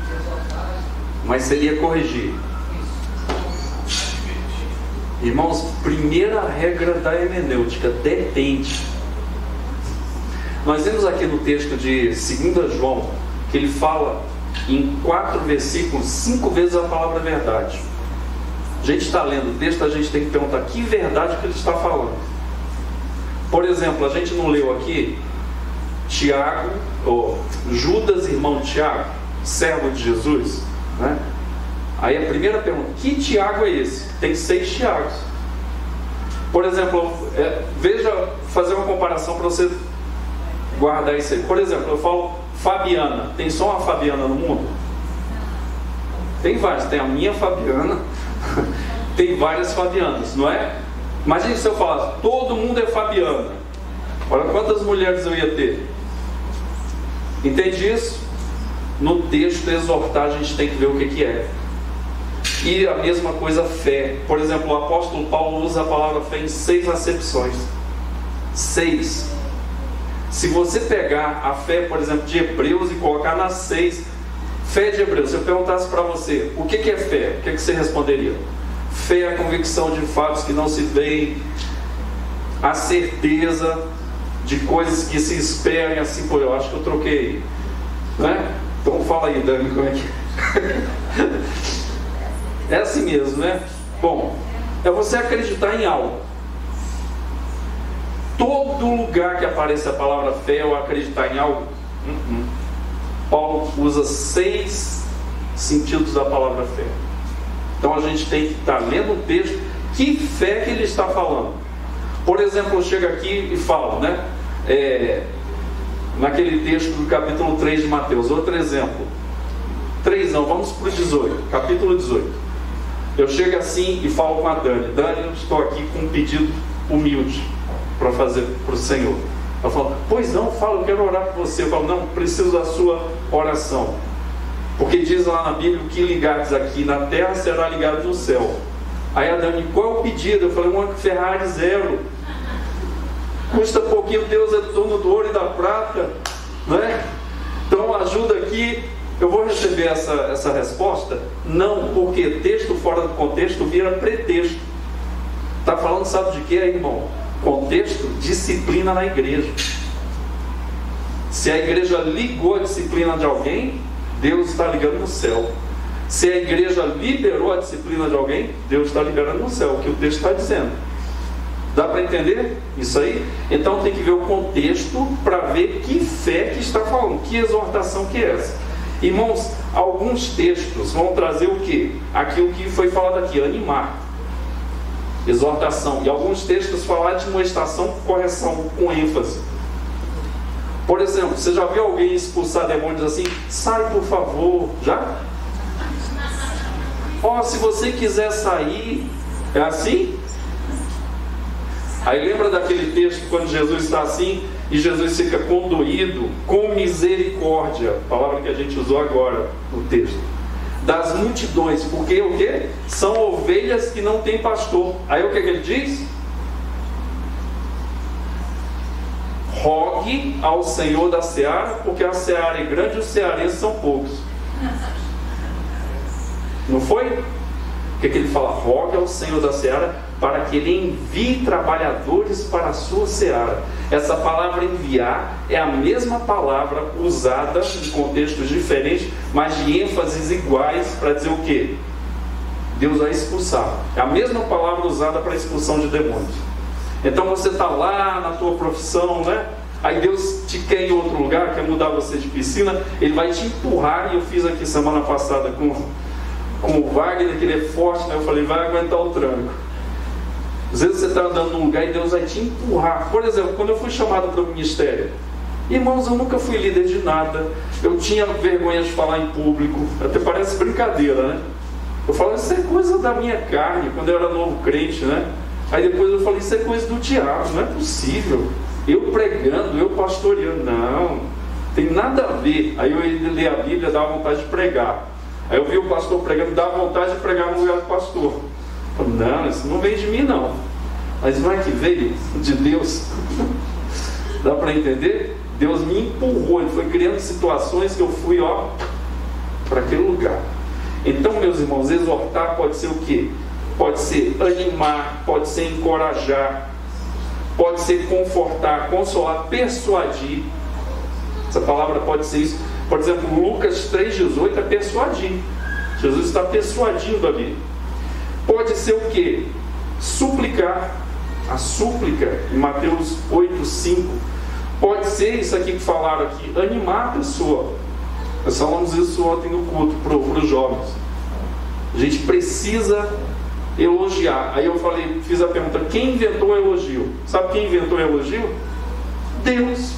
de exortar. Mas seria corrigir. Irmãos, primeira regra da hermenêutica: detente. Nós vemos aqui no texto de 2 João que ele fala em 4 versículos, 5 vezes a palavra verdade. A gente está lendo o texto, a gente tem que perguntar que verdade que ele está falando. Por exemplo, a gente não leu aqui Tiago, ou Judas, irmão de Tiago, servo de Jesus, né? Aí a primeira pergunta: que Tiago é esse? Tem 6 Tiagos. Por exemplo, veja, fazer uma comparação para você guardar isso aí. Por exemplo, eu falo Fabiana. Tem só uma Fabiana no mundo? Tem várias. Tem a minha Fabiana. Tem várias Fabianas, não é? Imagina se eu falasse todo mundo é Fabiana. Olha quantas mulheres eu ia ter. Entende isso? No texto exortar a gente tem que ver o que é. E a mesma coisa fé. Por exemplo, o apóstolo Paulo usa a palavra fé em 6 acepções. 6. Se você pegar a fé, por exemplo, de Hebreus e colocar nas 6, fé de Hebreus, se eu perguntasse para você o que é fé, o que você responderia? Fé é a convicção de fatos que não se veem, a certeza de coisas que se esperam, assim por eu acho que eu troquei, né? Então fala aí, Dani, como é que é assim mesmo, né? Bom, é você acreditar em algo. Todo lugar que aparece a palavra fé ou acreditar em algo, Paulo usa 6 sentidos da palavra fé. Então a gente tem que estar lendo o texto, que fé que ele está falando. Por exemplo, eu chego aqui e falo, né? Naquele texto do capítulo 3 de Mateus, outro exemplo. 3 não, vamos para o 18, capítulo 18. Eu chego assim e falo com a Dani: Dani, eu estou aqui com um pedido humilde para fazer para o Senhor. Ela fala: pois não, fala, eu quero orar por você. Eu falo: não, preciso da sua oração, porque diz lá na Bíblia: o que ligares aqui na terra será ligado no céu. Aí a Dani: qual é o pedido? Eu falei: uma Ferrari 0, custa pouquinho, Deus é dono do ouro e da prata, né? Então ajuda aqui. Eu vou receber essa resposta? Não, porque texto fora do contexto vira pretexto. Está falando, sabe de quê, irmão? Contexto, disciplina na igreja. Se a igreja ligou a disciplina de alguém, Deus está ligando no céu. Se a igreja liberou a disciplina de alguém, Deus está ligando no céu, o que o texto está dizendo. Dá para entender isso aí? Então tem que ver o contexto para ver que fé que está falando, que exortação que é essa. Irmãos, alguns textos vão trazer o quê? Aquilo que foi falado aqui: animar, exortação. E alguns textos falar de admoestação, correção, com ênfase. Por exemplo, você já viu alguém expulsar demônios assim? Sai, por favor. Já? Se você quiser sair, é assim? Aí lembra daquele texto quando Jesus está assim e Jesus fica condoído, com misericórdia, palavra que a gente usou agora no texto, das multidões, porque o quê? São ovelhas que não têm pastor. Aí o que ele diz? Rogue ao Senhor da seara, porque a seara é grande e os cearenses são poucos. Não foi? O que ele fala? Rogue ao Senhor da seara para que ele envie trabalhadores para a sua seara. Essa palavra enviar é a mesma palavra usada em contextos diferentes, mas de ênfases iguais para dizer o quê? Deus vai expulsar. É a mesma palavra usada para a expulsão de demônios. Então você está lá na tua profissão, né? Aí Deus te quer em outro lugar, quer mudar você de piscina, Ele vai te empurrar. E eu fiz aqui semana passada com o Wagner, que ele é forte, né? Eu falei, vai aguentar o tranco. Às vezes você está andando num lugar e Deus vai te empurrar. Por exemplo, quando eu fui chamado para o ministério, irmãos, eu nunca fui líder de nada. Eu tinha vergonha de falar em público. Até parece brincadeira, né? Eu falo, isso é coisa da minha carne, quando eu era novo crente, né? Aí depois eu falei, isso é coisa do diabo, não é possível. Eu pregando, eu pastoreando, não, tem nada a ver. Aí eu ia ler a Bíblia, dava vontade de pregar. Aí eu vi o pastor pregando, dava vontade de pregar no lugar do pastor. Eu falei, não, isso não veio de mim não. Mas vai que veio de Deus. Dá para entender? Deus me empurrou, Ele foi criando situações que eu fui, para aquele lugar. Então, meus irmãos, exortar pode ser o quê? Pode ser animar, pode ser encorajar, pode ser confortar, consolar, persuadir. Essa palavra pode ser isso. Por exemplo, Lucas 3,18 é persuadir. Jesus está persuadindo ali. Pode ser o quê? Suplicar. A súplica, em Mateus 8,5. Pode ser isso aqui que falaram aqui, animar a pessoa. Nós falamos isso ontem no culto para os jovens. A gente precisa elogiar. Aí eu falei, fiz a pergunta, quem inventou o elogio? Sabe quem inventou o elogio? Deus.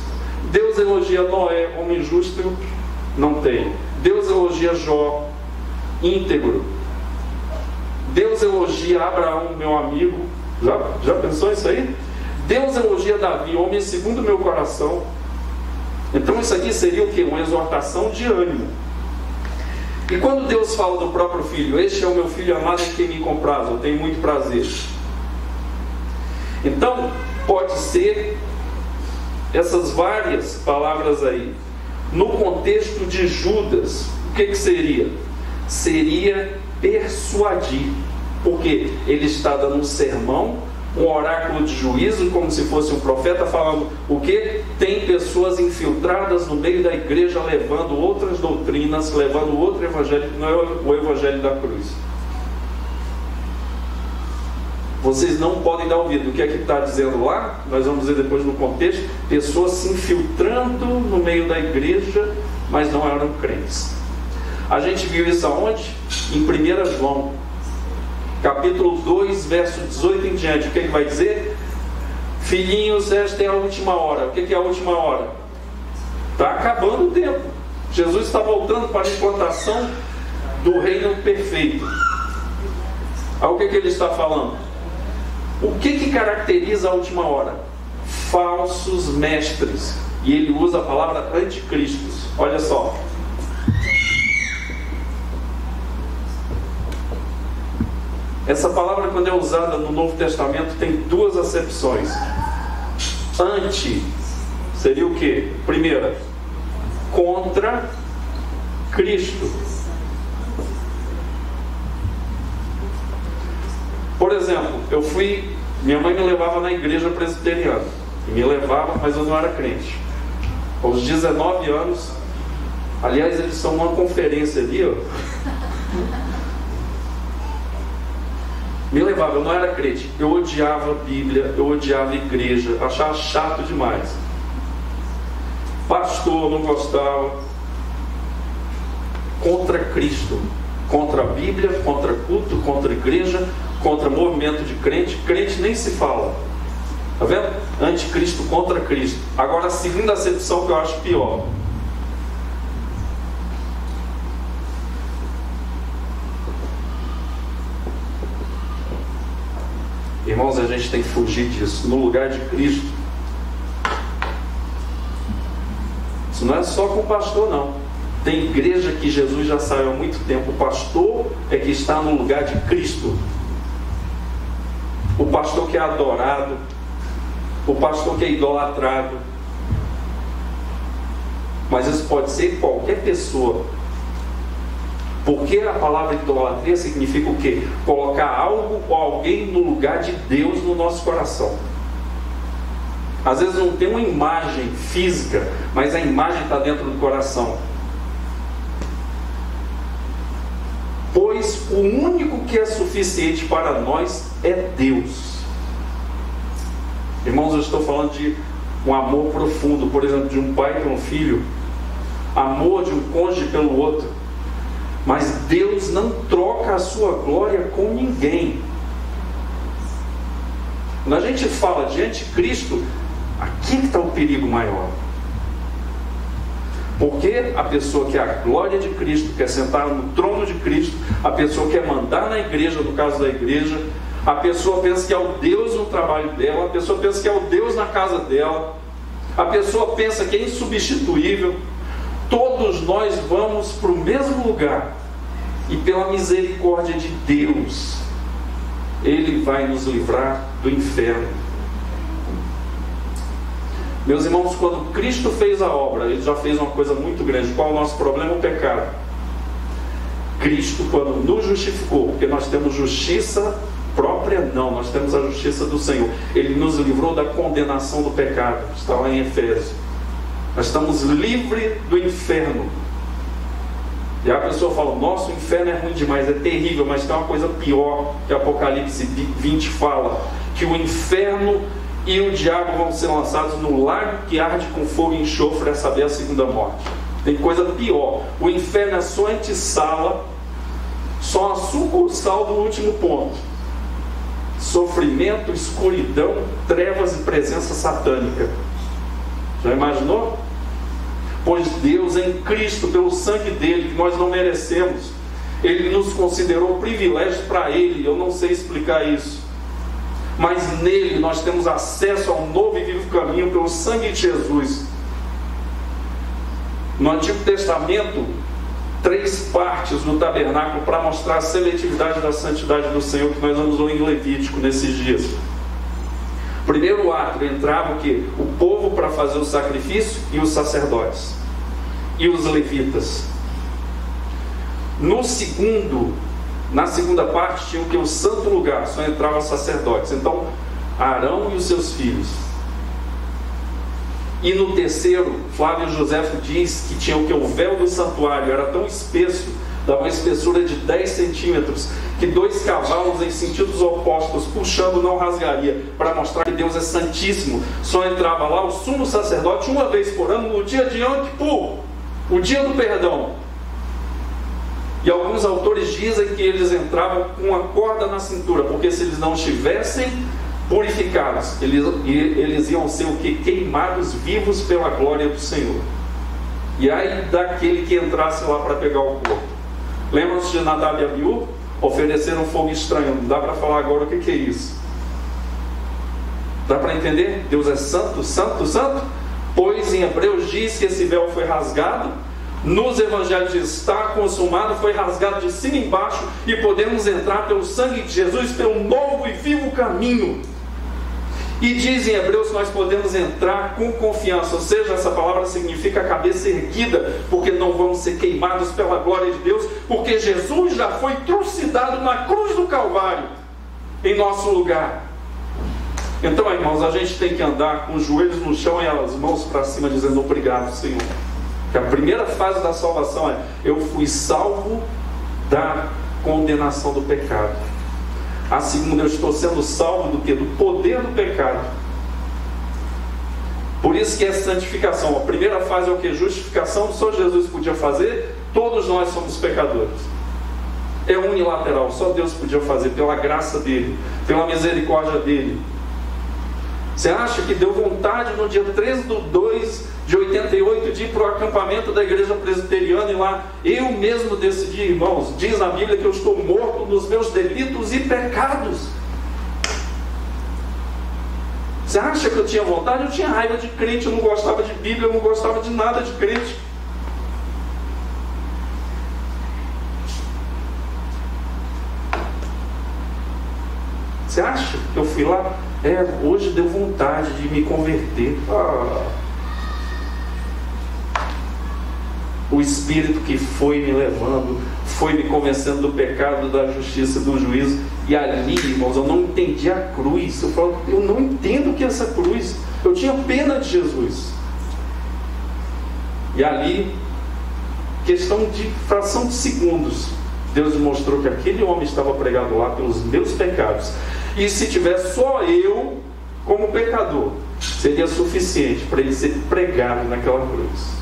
Deus elogia Noé, homem justo, não tem. Deus elogia Jó, íntegro. Deus elogia Abraão, meu amigo. Já pensou isso aí? Deus elogia Davi, homem segundo o meu coração. Então isso aqui seria o quê? Uma exortação de ânimo. E quando Deus fala do próprio Filho, este é o meu Filho amado em quem me compraz, eu tenho muito prazer. Então, pode ser essas várias palavras aí. No contexto de Judas, o que seria? Seria persuadir. Porque ele está dando um sermão, um oráculo de juízo, como se fosse um profeta falando o que? Tem pessoas infiltradas no meio da igreja levando outras doutrinas, levando outro evangelho que não é o evangelho da cruz. Vocês não podem dar ouvido. O que é que está dizendo lá? Nós vamos ver depois no contexto. Pessoas se infiltrando no meio da igreja, mas não eram crentes. A gente viu isso aonde? Em 1 João capítulo 2, verso 18 em diante. O que é que vai dizer? Filhinhos, esta é a última hora. O que é a última hora? Está acabando o tempo. Jesus está voltando para a implantação do reino perfeito. Aí o que ele está falando? O que caracteriza a última hora? Falsos mestres. E ele usa a palavra anticristos. Olha só. Essa palavra, quando é usada no Novo Testamento, tem duas acepções. Anti seria o quê? Primeira, contra Cristo. Por exemplo, minha mãe me levava na igreja presbiteriana. Me levava, mas eu não era crente. Aos 19 anos, aliás, eles são uma conferência ali, me levava, eu não era crente, eu odiava a Bíblia, eu odiava a igreja, achava chato demais. Pastor, não gostava. Contra Cristo, contra a Bíblia, contra culto, contra a igreja, contra movimento de crente. Crente nem se fala. Está vendo? Anticristo contra Cristo. Agora a segunda acepção que eu acho pior. Irmãos, a gente tem que fugir disso. No lugar de Cristo. Isso não é só com o pastor, não. Tem igreja que Jesus já saiu há muito tempo. O pastor é que está no lugar de Cristo. O pastor que é adorado. O pastor que é idolatrado. Mas isso pode ser qualquer pessoa. Porque a palavra idolatria significa o quê? Colocar algo ou alguém no lugar de Deus no nosso coração. Às vezes não tem uma imagem física, mas a imagem está dentro do coração. Pois o único que é suficiente para nós é Deus. Irmãos, eu estou falando de um amor profundo, por exemplo, de um pai para um filho, amor de um cônjuge pelo outro. Mas Deus não troca a sua glória com ninguém. Quando a gente fala de anticristo, aqui que está o perigo maior. Porque a pessoa que é a glória de Cristo, quer sentar no trono de Cristo, a pessoa quer mandar na igreja, no caso da igreja, a pessoa pensa que é o Deus no trabalho dela, a pessoa pensa que é o Deus na casa dela, a pessoa pensa que é insubstituível. Todos nós vamos para o mesmo lugar, e pela misericórdia de Deus, Ele vai nos livrar do inferno. Meus irmãos, quando Cristo fez a obra, Ele já fez uma coisa muito grande. Qual é o nosso problema? O pecado. Cristo, quando nos justificou, porque nós temos justiça própria, não, nós temos a justiça do Senhor. Ele nos livrou da condenação do pecado, está lá em Efésios. Nós estamos livres do inferno. E a pessoa fala, nossa, o inferno é ruim demais, é terrível, mas tem uma coisa pior que Apocalipse 20 fala, que o inferno e o diabo vão ser lançados no lago que arde com fogo e enxofre, a saber, a segunda morte. Tem coisa pior. O inferno é só antessala, só a sucursal do último ponto. Sofrimento, escuridão, trevas e presença satânica. Já imaginou? Pois Deus em Cristo, pelo sangue dele, que nós não merecemos, Ele nos considerou privilégio para Ele. Eu não sei explicar isso, mas nele nós temos acesso ao novo e vivo caminho pelo sangue de Jesus. No Antigo Testamento, 3 partes no tabernáculo para mostrar a seletividade da santidade do Senhor, que nós vamos ler em Levítico nesses dias. Primeiro ato, entrava o quê? O povo para fazer o sacrifício e os sacerdotes e os levitas. Na segunda parte tinha o que? O santo lugar, só entravam os sacerdotes. Então, Arão e os seus filhos. E no terceiro, Flávio Joséfo diz que tinha o que? O véu do santuário, era tão espesso, dava uma espessura de 10 centímetros, que 2 cavalos em sentidos opostos puxando não rasgaria, para mostrar que Deus é santíssimo. Só entrava lá o sumo sacerdote uma vez por ano, no dia de Yom Kippur, o dia do perdão. E alguns autores dizem que eles entravam com uma corda na cintura, porque se eles não estivessem purificados, eles iam ser o que? Queimados vivos pela glória do Senhor. E aí daquele que entrasse lá para pegar o corpo. Lembram-se de Nadab e Abiú? Ofereceram fogo estranho. Não dá para falar agora o que é isso. Dá para entender? Deus é santo, santo, santo. Pois em Hebreus diz que esse véu foi rasgado. Nos evangelhos está consumado, foi rasgado de cima e embaixo, e podemos entrar pelo sangue de Jesus, pelo novo e vivo caminho. E diz em Hebreus que nós podemos entrar com confiança, ou seja, essa palavra significa a cabeça erguida, porque não vamos ser queimados pela glória de Deus, porque Jesus já foi trucidado na cruz do Calvário, em nosso lugar. Então, irmãos, a gente tem que andar com os joelhos no chão e as mãos para cima, dizendo obrigado, Senhor. Que a primeira fase da salvação é: eu fui salvo da condenação do pecado. A segunda, eu estou sendo salvo do quê? Do poder do pecado. Por isso que é santificação. A primeira fase é o quê? Justificação. Só Jesus podia fazer. Todos nós somos pecadores. É unilateral. Só Deus podia fazer, pela graça dele, pela misericórdia dele. Você acha que deu vontade no dia 13/2 de 88 de ir para o acampamento da igreja presbiteriana e lá eu mesmo decidi, irmãos? Diz na Bíblia que eu estou morto nos meus delitos e pecados. Você acha que eu tinha vontade? Eu tinha raiva de crente, eu não gostava de Bíblia, eu não gostava de nada de crente. Você acha que eu fui lá? Hoje deu vontade de me converter. o Espírito que foi me levando, foi me convencendo do pecado, da justiça e do juízo. E ali, irmãos, eu não entendi a cruz. Eu falo, eu não entendo o que é essa cruz. Eu tinha pena de Jesus. E ali, questão de fração de segundos, Deus mostrou que aquele homem estava pregado lá pelos meus pecados. E se tivesse só eu como pecador, seria suficiente para ele ser pregado naquela cruz.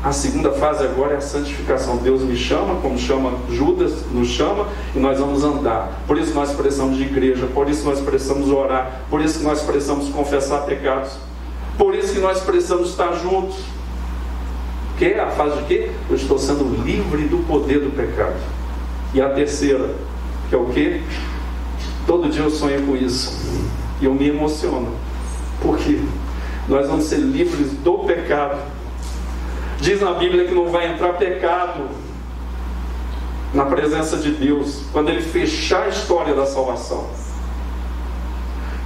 A segunda fase agora é a santificação. Deus me chama, como chama Judas, nos chama, e nós vamos andar. Por isso nós precisamos de igreja, por isso nós precisamos orar, por isso que nós precisamos confessar pecados, por isso que nós precisamos estar juntos. Que é a fase de quê? Eu estou sendo livre do poder do pecado. E a terceira, que é o quê? Todo dia eu sonho com isso, e eu me emociono. Por quê? Nós vamos ser livres do pecado. Diz na Bíblia que não vai entrar pecado na presença de Deus quando Ele fechar a história da salvação.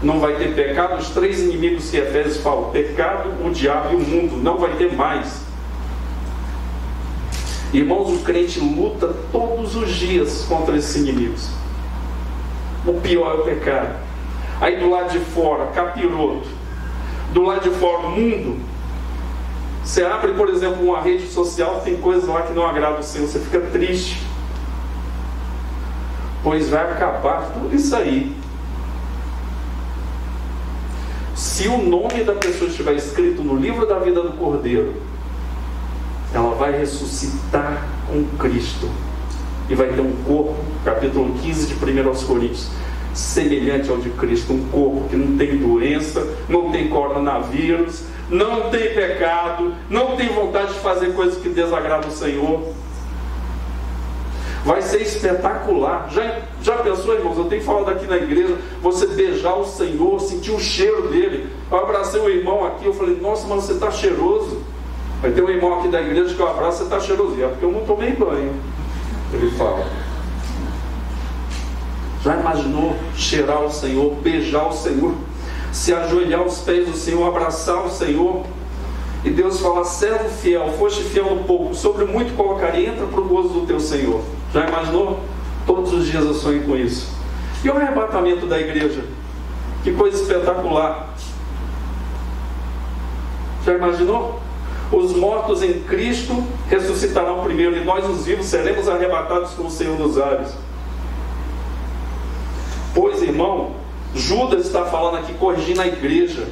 Não vai ter pecado, os três inimigos que Efésios fala: o pecado, o diabo e o mundo. Não vai ter mais. Irmãos, o crente luta todos os dias contra esses inimigos. O pior é o pecado. Aí do lado de fora, capiroto. Do lado de fora, o mundo. Você abre, por exemplo, uma rede social, tem coisas lá que não agradam o Senhor, você fica triste. Pois vai acabar tudo isso aí. Se o nome da pessoa estiver escrito no livro da vida do Cordeiro, ela vai ressuscitar com Cristo. E vai ter um corpo, capítulo 15 de 1 Coríntios, semelhante ao de Cristo. Um corpo que não tem doença, não tem coronavírus, não tem pecado, não tem vontade de fazer coisas que desagradam o Senhor. Vai ser espetacular. Já pensou, irmãos? Eu tenho falado aqui na igreja, você beijar o Senhor, sentir o cheiro dele. Eu abracei um irmão aqui, eu falei: nossa, mas você está cheiroso. Vai ter um irmão aqui da igreja que eu abraço: você está cheiroso. É porque eu não tomei banho, ele fala. Já imaginou cheirar o Senhor, beijar o Senhor, se ajoelhar aos pés do Senhor, abraçar o Senhor, e Deus fala: servo fiel, foste fiel no pouco, sobre muito colocaria, entra para o gozo do teu Senhor. Já imaginou? Todos os dias eu sonho com isso. E o arrebatamento da igreja, que coisa espetacular. Já imaginou? Os mortos em Cristo ressuscitarão primeiro, e nós os vivos seremos arrebatados com o Senhor nos ares. Pois, irmão, Judas está falando aqui, corrigindo a igreja.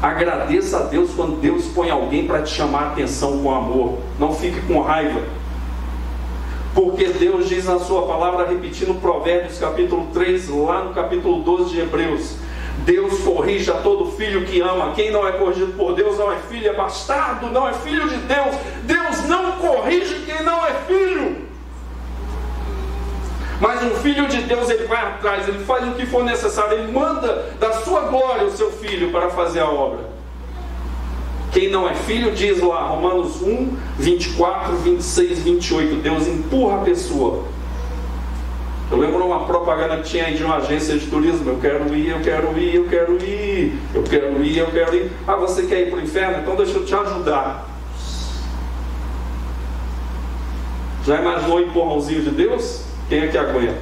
Agradeça a Deus quando Deus põe alguém para te chamar a atenção com amor. Não fique com raiva. Porque Deus diz na sua palavra, repetindo Provérbios capítulo 3, lá no capítulo 12 de Hebreus: Deus corrige a todo filho que ama. Quem não é corrigido por Deus não é filho, é bastardo, não é filho de Deus. Deus não corrige quem não é filho. Mas um filho de Deus, ele vai atrás, ele faz o que for necessário, ele manda da sua glória o seu filho para fazer a obra. Quem não é filho, diz lá, Romanos 1, 24, 26, 28, Deus empurra a pessoa. Eu lembro uma propaganda que tinha aí de uma agência de turismo: eu quero ir, eu quero ir, eu quero ir, eu quero ir, eu quero ir. Ah, você quer ir para o inferno? Então deixa eu te ajudar. Já imaginou o empurrãozinho de Deus? Quem é que aguenta?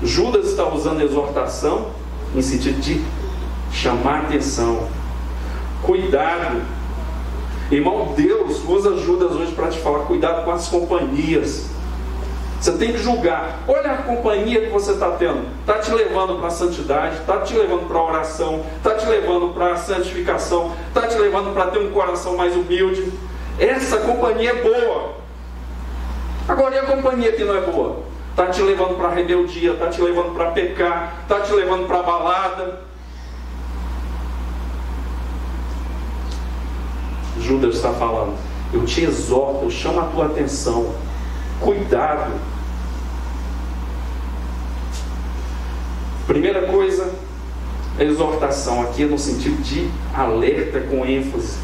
Judas está usando exortação em sentido de chamar atenção. Cuidado. Irmão, Deus usa Judas hoje para te falar: cuidado com as companhias. Você tem que julgar. Olha a companhia que você está tendo. Está te levando para a santidade, está te levando para a oração, está te levando para a santificação, está te levando para ter um coração mais humilde. Essa companhia é boa. Agora, e a companhia que não é boa? Está te levando para a rebeldia, está te levando para pecar, está te levando para a balada. Judas está falando: eu te exorto, eu chamo a tua atenção. Cuidado. Primeira coisa, a exortação aqui é no sentido de alerta com ênfase.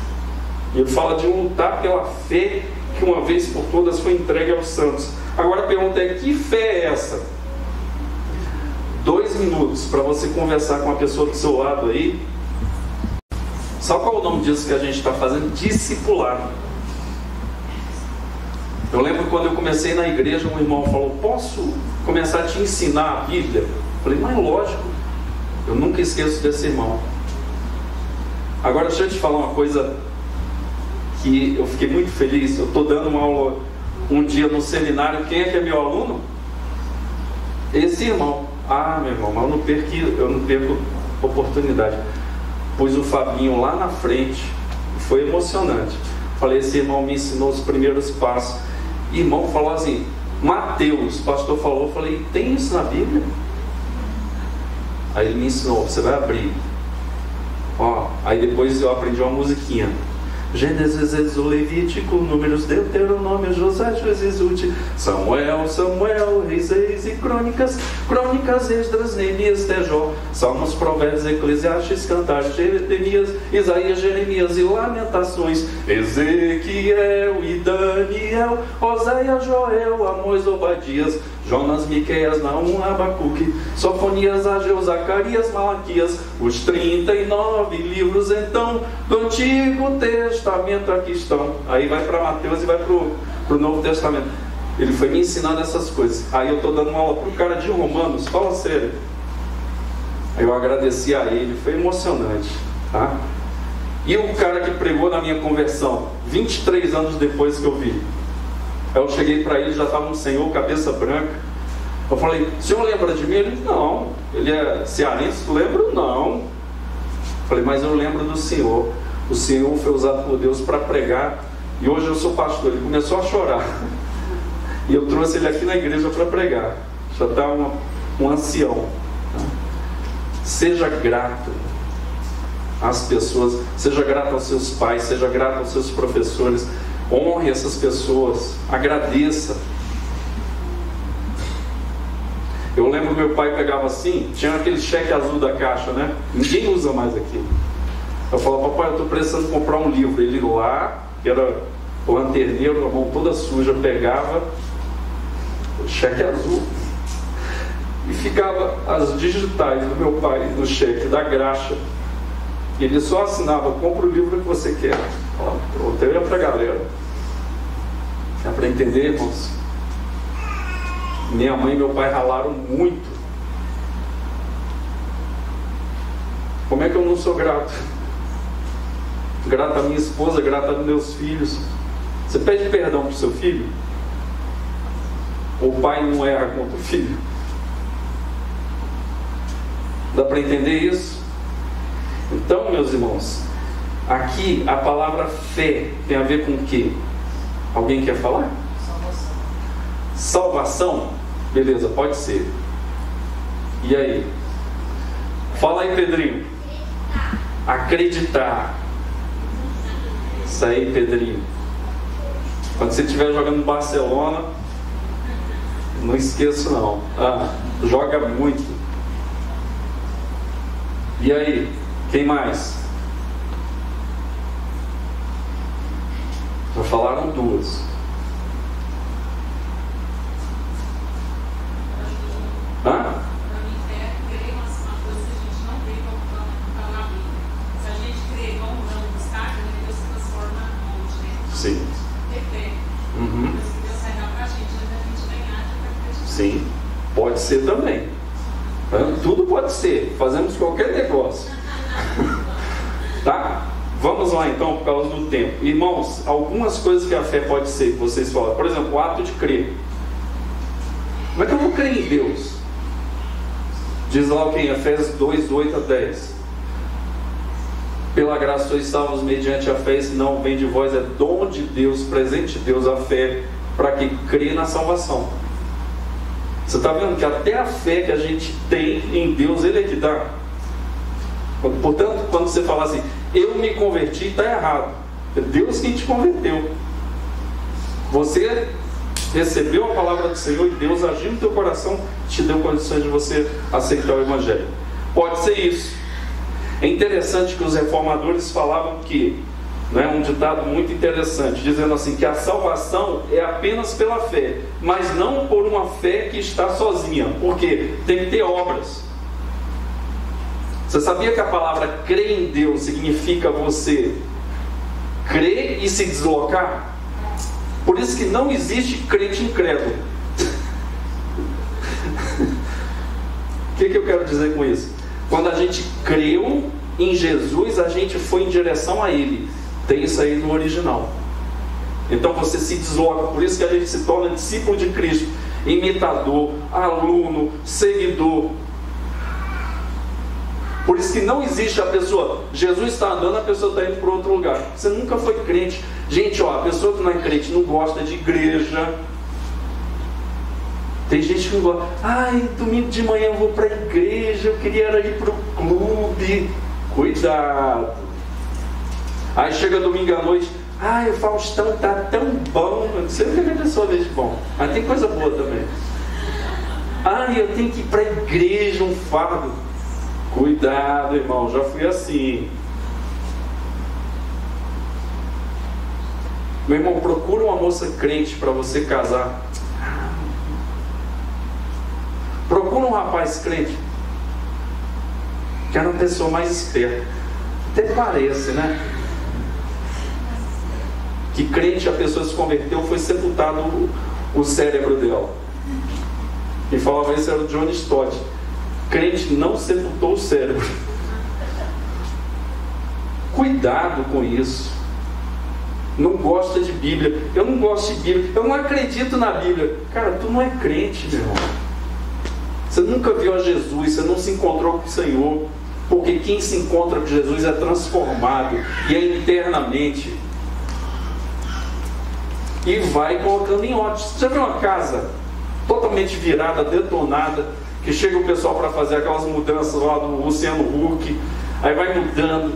Ele fala de lutar pela fé que uma vez por todas foi entregue aos santos. Agora a pergunta é: que fé é essa? 2 minutos para você conversar com a pessoa do seu lado aí. Sabe qual é o nome disso que a gente está fazendo? Discipulado. Eu lembro quando eu comecei na igreja, um irmão falou: posso começar a te ensinar a Bíblia? Eu falei: mas lógico. Eu nunca esqueço desse irmão. Agora deixa eu te falar uma coisa que eu fiquei muito feliz. Eu estou dando uma aula um dia no seminário. Quem é que é meu aluno? Esse irmão. Ah, meu irmão, mas eu não perco oportunidade. Pus o Fabinho lá na frente. Foi emocionante. Falei: esse irmão me ensinou os primeiros passos. O irmão falou assim: Mateus, o pastor falou. Eu falei: tem isso na Bíblia? Aí ele me ensinou: você vai abrir. Ó, aí depois eu aprendi uma musiquinha: Gênesis, Êxodo, Levítico, Números, Deuteronômio, José, Juízes, Ruth, Samuel, Reis e Crônicas, Esdras, Neemias, Jó, Salmos, Provérbios, Eclesiastes, Cantares, Jeremias, Isaías, Jeremias e Lamentações, Ezequiel e Daniel, Oséias, Joel, Amós, Obadias, Jonas, Miqueias, Naum, Abacuque, Sofonias, Ageu, Zacarias, Malaquias, os 39 livros então do Antigo Testamento aqui estão. Aí vai para Mateus e vai para o Novo Testamento. Ele foi me ensinando essas coisas. Aí eu estou dando uma aula para o cara de Romanos, fala sério. Aí eu agradeci a ele, foi emocionante, tá? E o cara que pregou na minha conversão, 23 anos depois que eu vi. Aí eu cheguei para ele, já estava um senhor, cabeça branca. Eu falei: o senhor lembra de mim? Ele: não. Ele é cearense? Lembro? Não. Eu falei: mas eu lembro do senhor. O senhor foi usado por Deus para pregar. E hoje eu sou pastor. Ele começou a chorar. E eu trouxe ele aqui na igreja para pregar. Já está um ancião. Seja grato às pessoas. Seja grato aos seus pais. Seja grato aos seus professores. Honre essas pessoas, agradeça. Eu lembro meu pai pegava assim, tinha aquele cheque azul da caixa, né? Ninguém usa mais aquilo. Eu falava: papai, eu estou precisando comprar um livro. Ele lá, que era o lanterneiro, a mão toda suja, pegava o cheque azul e ficava as digitais do meu pai no cheque da graxa. Ele só assinava: compra o livro que você quer. Pronto, eu ia para a galera. É para entender, irmãos? Minha mãe e meu pai ralaram muito. Como é que eu não sou grato? Grato à minha esposa, grato aos meus filhos. Você pede perdão para o seu filho? O pai não erra contra o filho? Dá para entender isso? Então, meus irmãos, aqui a palavra fé tem a ver com o quê? Alguém quer falar? Salvação? Beleza, pode ser. E aí? Fala aí, Pedrinho. Acreditar. Isso aí, Pedrinho. Quando você estiver jogando no Barcelona, não esqueça não. Joga muito. E aí? Quem mais? Já falaram 2. Hã? Para mim, crer uma coisa que a gente não vê como está na Bíblia. Se a gente crê, vamos buscar, Deus se transforma em monte, né? Sim. Ter fé. Deus vai dar para a gente, antes da gente ganhar, para acreditar. Sim, pode ser também. Tudo pode ser. Fazemos qualquer negócio. Tá? Vamos lá então, por causa do tempo. Irmãos, algumas coisas que a fé pode ser, que vocês falam. Por exemplo, o ato de crer. Como é que eu vou crer em Deus? Diz lá o que em Efésios 2, 8 a 10. Pela graça sois salvos mediante a fé, se não vem de vós, é dom de Deus, presente de Deus, a fé, para quem crê na salvação. Você está vendo que até a fé que a gente tem em Deus, Ele é que dá. Portanto, quando você fala assim, eu me converti, está errado. É Deus quem te converteu. Você recebeu a palavra do Senhor e Deus agiu no teu coração, te deu condições de você aceitar o Evangelho. Pode ser isso. É interessante que os reformadores falavam que Não é um ditado muito interessante, dizendo assim, que a salvação é apenas pela fé, mas não por uma fé que está sozinha, porque tem que ter obras. Você sabia que a palavra crer em Deus significa você crer e se deslocar? Por isso que não existe crente incrédulo. O que eu quero dizer com isso? Quando a gente creu em Jesus, a gente foi em direção a Ele. Tem isso aí no original. Então você se desloca. Por isso que a gente se torna discípulo de Cristo, imitador, aluno, seguidor. Por isso que não existe a pessoa, Jesus está andando, a pessoa está indo para outro lugar. Você nunca foi crente. Gente, ó, a pessoa que não é crente não gosta de igreja. Tem gente que não gosta. Ai, domingo de manhã eu vou para a igreja, eu queria ir para o clube. Cuidado. Aí chega domingo à noite, ai, o Faustão está tão bom. Eu não sei o que a pessoa vê de bom, mas tem coisa boa também. Ai, eu tenho que ir para a igreja, um fardo. Cuidado, irmão, já fui assim. Meu irmão, procura uma moça crente para você casar. Procura um rapaz crente. Que era uma pessoa mais esperta. Até parece, né? Que crente, a pessoa se converteu, foi sepultado o cérebro dela. Quem falava isso era o John Stott. Crente não sepultou o cérebro. Cuidado com isso. Não gosta de Bíblia. Eu não gosto de Bíblia. Eu não acredito na Bíblia. Cara, tu não é crente, meu irmão. Você nunca viu a Jesus. Você não se encontrou com o Senhor. Porque quem se encontra com Jesus é transformado. E é internamente. E vai colocando em ordem. Você já viu uma casa totalmente virada, detonada, que chega o pessoal para fazer aquelas mudanças lá do Luciano Huck, aí vai mudando.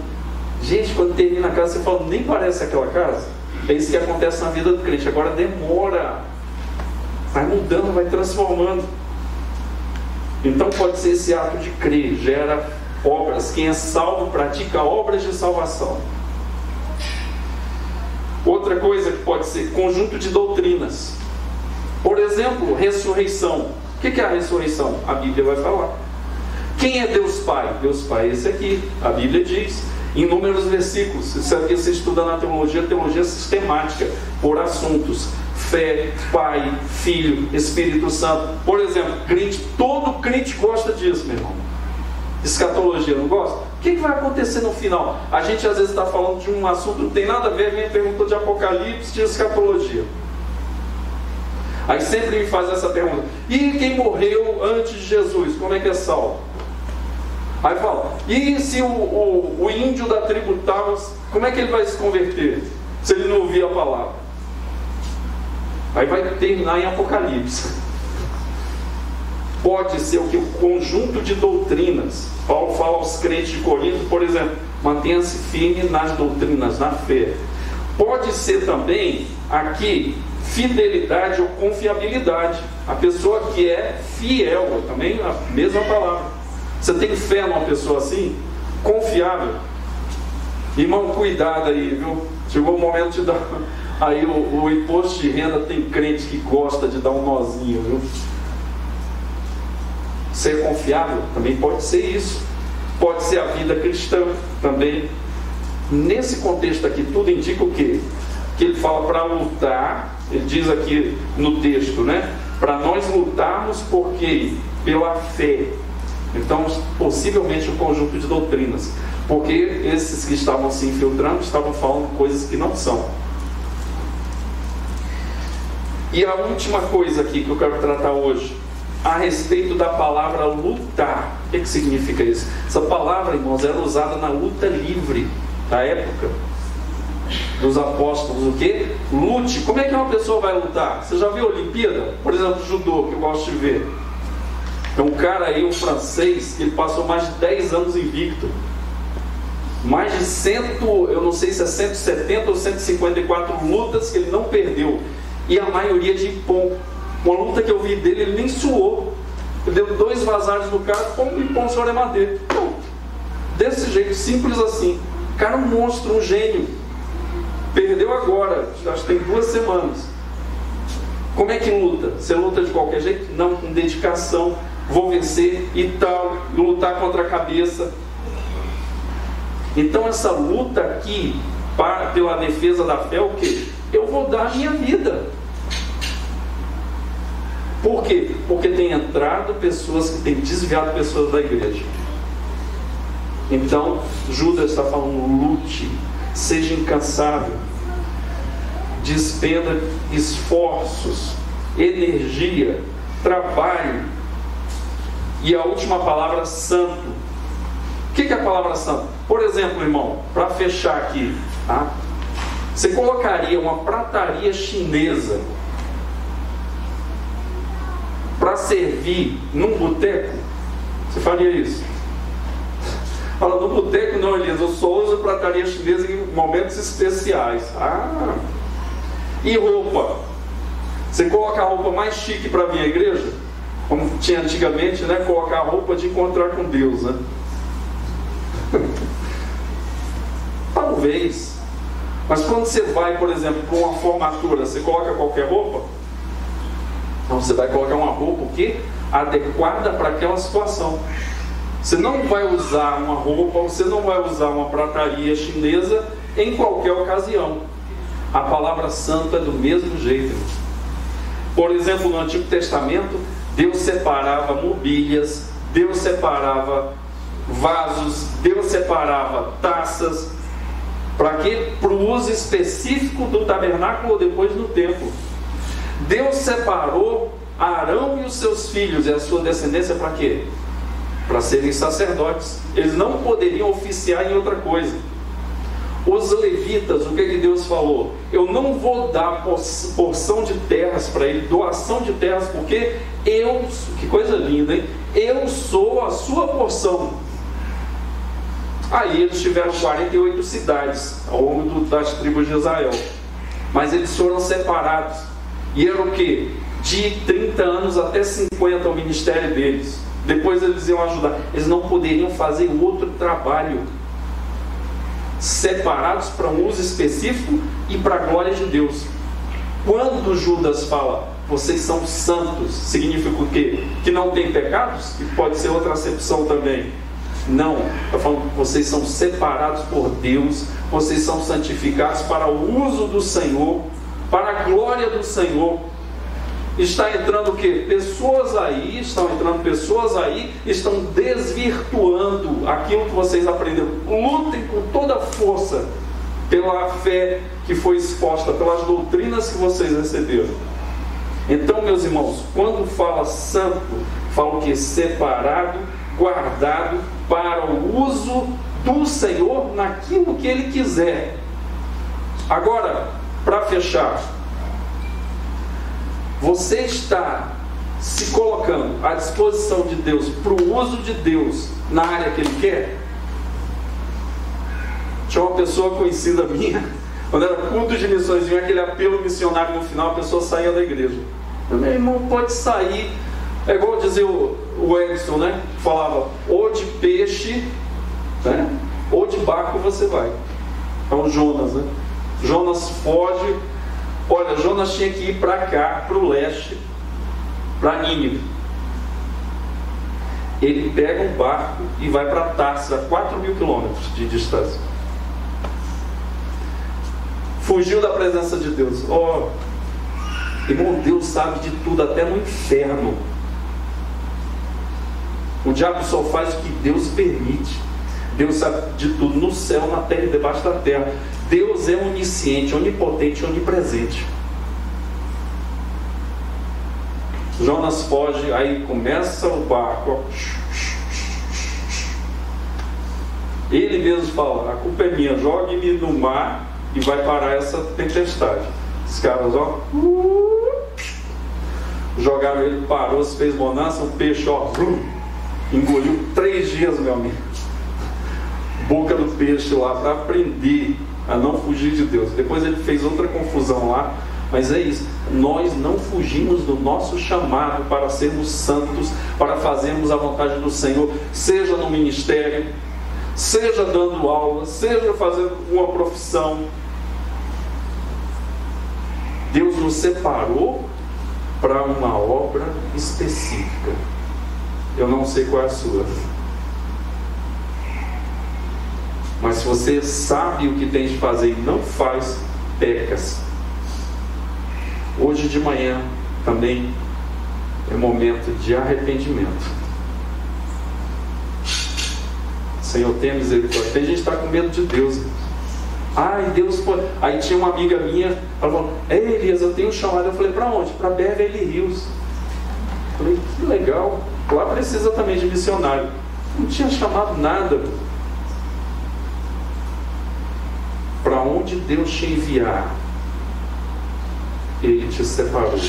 Gente, quando termina a casa, você fala, nem parece aquela casa. É isso que acontece na vida do crente. Agora demora, vai mudando, vai transformando. Então pode ser esse ato de crer, gera obras. Quem é salvo pratica obras de salvação. Outra coisa que pode ser conjunto de doutrinas. Por exemplo, ressurreição. O que é a ressurreição? A Bíblia vai falar. Quem é Deus Pai? Deus Pai é esse aqui. A Bíblia diz, em inúmeros versículos. Isso aqui você estuda na teologia sistemática, por assuntos. Fé, Pai, Filho, Espírito Santo. Por exemplo, crente, todo crente gosta disso, meu irmão. Escatologia, não gosta? O que vai acontecer no final? A gente às vezes está falando de um assunto que não tem nada a ver, vem perguntou de Apocalipse, de escatologia. Aí sempre me faz essa pergunta: e quem morreu antes de Jesus, como é que é salvo? Aí fala: e se o índio da tribo tal, como é que ele vai se converter? Se ele não ouvir a palavra? Aí vai terminar em Apocalipse. Pode ser o que? O conjunto de doutrinas. Paulo fala aos crentes de Corinto, por exemplo, mantenha-se firme nas doutrinas, na fé. Pode ser também aqui fidelidade ou confiabilidade. A pessoa que é fiel, também a mesma palavra. Você tem fé numa pessoa assim? Confiável. Irmão, cuidado aí, viu? Chegou o momento de dar. Aí o imposto de renda, tem crente que gosta de dar um nozinho, viu? Ser confiável também pode ser isso. Pode ser a vida cristã também. Nesse contexto aqui, tudo indica o quê? Que ele fala para lutar. Ele diz aqui no texto, né? Para nós lutarmos porque pela fé. Então, possivelmente um conjunto de doutrinas. Porque esses que estavam se infiltrando estavam falando coisas que não são. E a última coisa aqui que eu quero tratar hoje, a respeito da palavra lutar. O que significa isso? Essa palavra, irmãos, era usada na luta livre da época dos apóstolos. O que? Lute. Como é que uma pessoa vai lutar? Você já viu a Olimpíada? Por exemplo, judô, que eu gosto de ver. É um cara aí, um francês, que ele passou mais de 10 anos invicto. Mais de 100, eu não sei se é 170 ou 154 lutas que ele não perdeu. E a maioria de Ippon. Uma luta que eu vi dele, ele nem suou. Ele deu 2 vazares no cara, como Ippon Soremade. Desse jeito, simples assim. Cara, um monstro, um gênio. Perdeu agora, acho que tem 2 semanas. Como é que luta? Você luta de qualquer jeito? Não, com dedicação. Vou vencer e tal, lutar contra a cabeça. Então essa luta aqui pela defesa da fé é o quê? Eu vou dar a minha vida. Por quê? Porque tem entrado pessoas que têm desviado pessoas da igreja. Então Judas está falando: lute, seja incansável, despenda esforços, energia, trabalho. E a última palavra, santo. O que é a palavra santo? Por exemplo, irmão, para fechar aqui, tá? Você colocaria uma prataria chinesa para servir num boteco? Você faria isso? Fala, no boteco não, Elias, eu só uso prataria chinesa em momentos especiais. E roupa? Você coloca a roupa mais chique para vir à igreja? Como tinha antigamente, né? Colocar a roupa de encontrar com Deus, né? Talvez. Mas quando você vai, por exemplo, para uma formatura, você coloca qualquer roupa? Não, você vai colocar uma roupa o quê? Adequada para aquela situação. Você não vai usar uma roupa, você não vai usar uma prataria chinesa em qualquer ocasião. A palavra santo é do mesmo jeito. Por exemplo, no Antigo Testamento, Deus separava mobílias, Deus separava vasos, Deus separava taças. Para quê? Para o uso específico do tabernáculo ou depois no templo. Deus separou Arão e os seus filhos e a sua descendência para quê? Para serem sacerdotes. Eles não poderiam oficiar em outra coisa. Os levitas, o que Deus falou? Eu não vou dar porção de terras para ele, doação de terras, porque eu, que coisa linda, hein? Eu sou a sua porção. Aí eles tiveram 48 cidades ao longo das tribos de Israel. Mas eles foram separados. E era o quê? De 30 anos até 50 o ministério deles. Depois eles iam ajudar. Eles não poderiam fazer outro trabalho. Separados para um uso específico e para a glória de Deus. Quando Judas fala, vocês são santos, significa o quê? Que não tem pecados? Que pode ser outra acepção também. Não, está falando que vocês são separados por Deus, vocês são santificados para o uso do Senhor, para a glória do Senhor. Está entrando o quê? Pessoas aí, estão desvirtuando aquilo que vocês aprenderam. Lutem com toda a força pela fé que foi exposta, pelas doutrinas que vocês receberam. Então, meus irmãos, quando fala santo, fala o quê? Separado, guardado para o uso do Senhor naquilo que Ele quiser. Agora, para fechar, você está se colocando à disposição de Deus para o uso de Deus na área que Ele quer? Tinha uma pessoa conhecida minha, quando era culto de missões, vinha aquele apelo missionário no final, a pessoa saía da igreja. Meu irmão, pode sair. É igual dizia o Edson, né? Falava, ou de peixe, né? Ou de barco você vai. É o Jonas, né? Jonas foge. Olha, Jonas tinha que ir para cá, para o leste, para Nínive. Ele pega um barco e vai para Tarsis, a 4.000 quilômetros de distância. Fugiu da presença de Deus. Irmão, Deus sabe de tudo, até no inferno. O diabo só faz o que Deus permite. Deus sabe de tudo, no céu, na terra e debaixo da terra. Deus é onisciente, onipotente, onipresente. Jonas foge, aí começa o barco. Ele mesmo fala, a culpa é minha, jogue-me no mar e vai parar essa tempestade. Os caras, jogaram ele, parou, se fez bonança, o peixe, engoliu 3 dias, meu amigo. Boca do peixe lá, para aprender a não fugir de Deus. Depois ele fez outra confusão lá, mas é isso. Nós não fugimos do nosso chamado para sermos santos, para fazermos a vontade do Senhor, seja no ministério, seja dando aula, seja fazendo uma profissão. nos separou para uma obra específica. Eu não sei qual é a sua, mas se você sabe o que tem de fazer e não faz, pecas. Hoje de manhã também é momento de arrependimento. Senhor, tenha misericórdia. Tem gente que está com medo de Deus. Ai, Deus pode. Aí tinha uma amiga minha, ela falou: ei, Elias, eu tenho um chamado. Eu falei: para onde? Para Beverly Hills. Eu falei: que legal. Lá precisa também de missionário. Não tinha chamado nada. Para onde Deus te enviar, Ele te separou.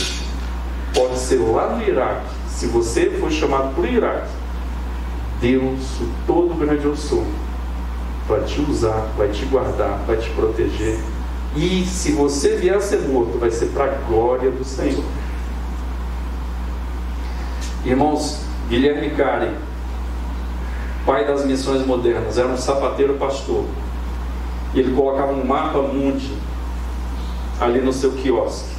Pode ser lá no Iraque. Se você foi chamado para o Iraque, Deus, o todo grande eu sou, vai te usar, vai te guardar, vai te proteger. E se você vier a ser morto, vai ser para a glória do Senhor. Irmãos, Guilherme Cari, pai das missões modernas, era um sapateiro pastor. E ele colocava um mapa mundi ali no seu quiosque.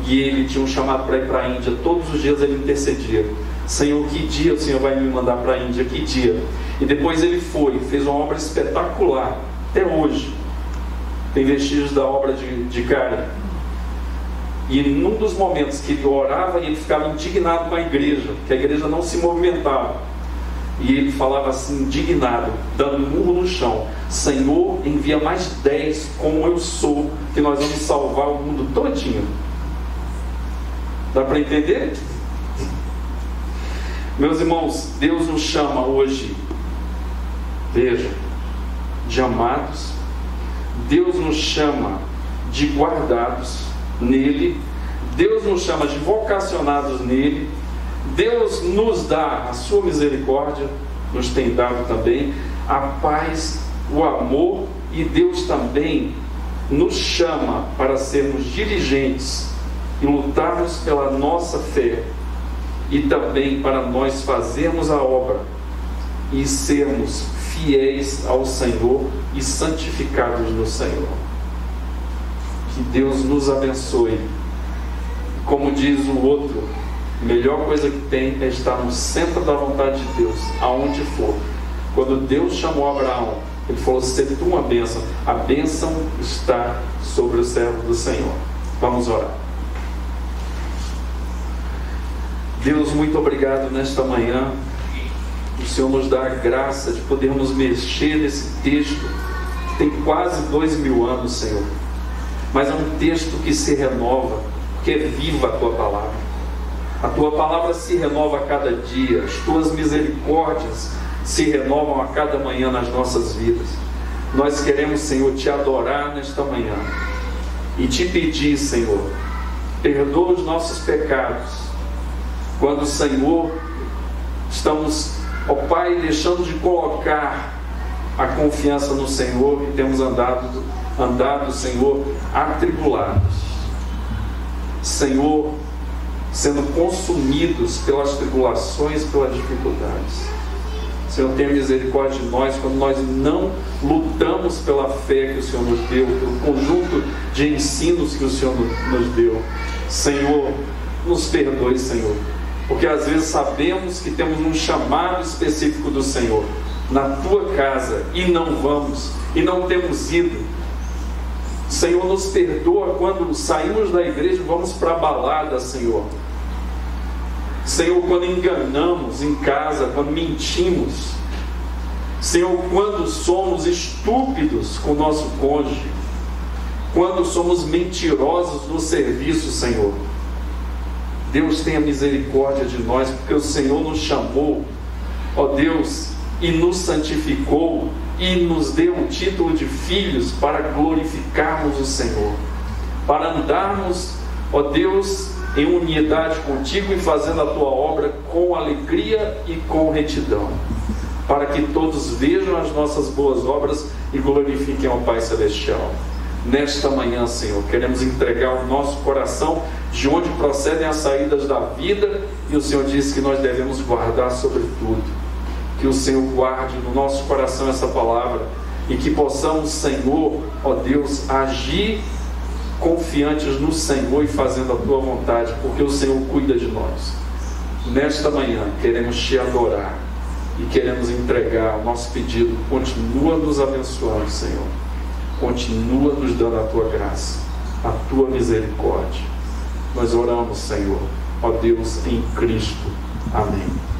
E ele tinha um chamado para ir para a Índia. Todos os dias ele intercedia: Senhor, que dia o Senhor vai me mandar para a Índia? Que dia? E depois ele foi, fez uma obra espetacular. Até hoje tem vestígios da obra de Cari. E num dos momentos que ele orava, ele ficava indignado com a igreja, que a igreja não se movimentava. E ele falava assim, indignado, dando um murro no chão: Senhor, envia mais 10 como eu sou, que nós vamos salvar o mundo todinho. Dá para entender? Meus irmãos, Deus nos chama hoje, veja, de amados. Deus nos chama de guardados nele. Deus nos chama de vocacionados nele. Deus nos dá a sua misericórdia, nos tem dado também a paz, o amor, e Deus também nos chama para sermos dirigentes e lutarmos pela nossa fé, e também para nós fazermos a obra e sermos fiéis ao Senhor e santificados no Senhor. Que Deus nos abençoe. Como diz o outro, a melhor coisa que tem é estar no centro da vontade de Deus, aonde for. Quando Deus chamou Abraão, Ele falou: "Se tu uma bênção", a bênção está sobre o servo do Senhor. Vamos orar. Deus, muito obrigado nesta manhã. O Senhor nos dá a graça de podermos mexer nesse texto que tem quase 2000 anos, Senhor, mas é um texto que se renova, porque é viva a Tua palavra. A Tua palavra se renova a cada dia. As Tuas misericórdias se renovam a cada manhã nas nossas vidas. Nós queremos, Senhor, Te adorar nesta manhã e Te pedir, Senhor, perdoa os nossos pecados quando, Senhor, estamos, ó Pai, deixando de colocar a confiança no Senhor e temos andado, Senhor, atribulados, Senhor, sendo consumidos pelas tribulações, pelas dificuldades. Senhor, tenha misericórdia de nós quando nós não lutamos pela fé que o Senhor nos deu, pelo conjunto de ensinos que o Senhor nos deu. Senhor, nos perdoe, Senhor, porque às vezes sabemos que temos um chamado específico do Senhor na Tua casa e não vamos, e não temos ido. Senhor, nos perdoa quando saímos da igreja e vamos para a balada, Senhor. Senhor, quando enganamos em casa, quando mentimos. Senhor, quando somos estúpidos com o nosso cônjuge, quando somos mentirosos no serviço, Senhor. Deus, tenha misericórdia de nós, porque o Senhor nos chamou, ó Deus, e nos santificou e nos deu o título de filhos para glorificarmos o Senhor, para andarmos, ó Deus, em unidade contigo e fazendo a Tua obra com alegria e com retidão, para que todos vejam as nossas boas obras e glorifiquem ao Pai Celestial. Nesta manhã, Senhor, queremos entregar o nosso coração, de onde procedem as saídas da vida, e o Senhor disse que nós devemos guardar sobre tudo. Que o Senhor guarde no nosso coração essa palavra, e que possamos, Senhor, ó Deus, agir confiantes no Senhor e fazendo a tua vontade, porque o Senhor cuida de nós. Nesta manhã queremos te adorar e queremos entregar o nosso pedido. Continua nos abençoando, Senhor. Continua nos dando a tua graça, a tua misericórdia. Nós oramos, Senhor, ó Deus, em Cristo. Amém.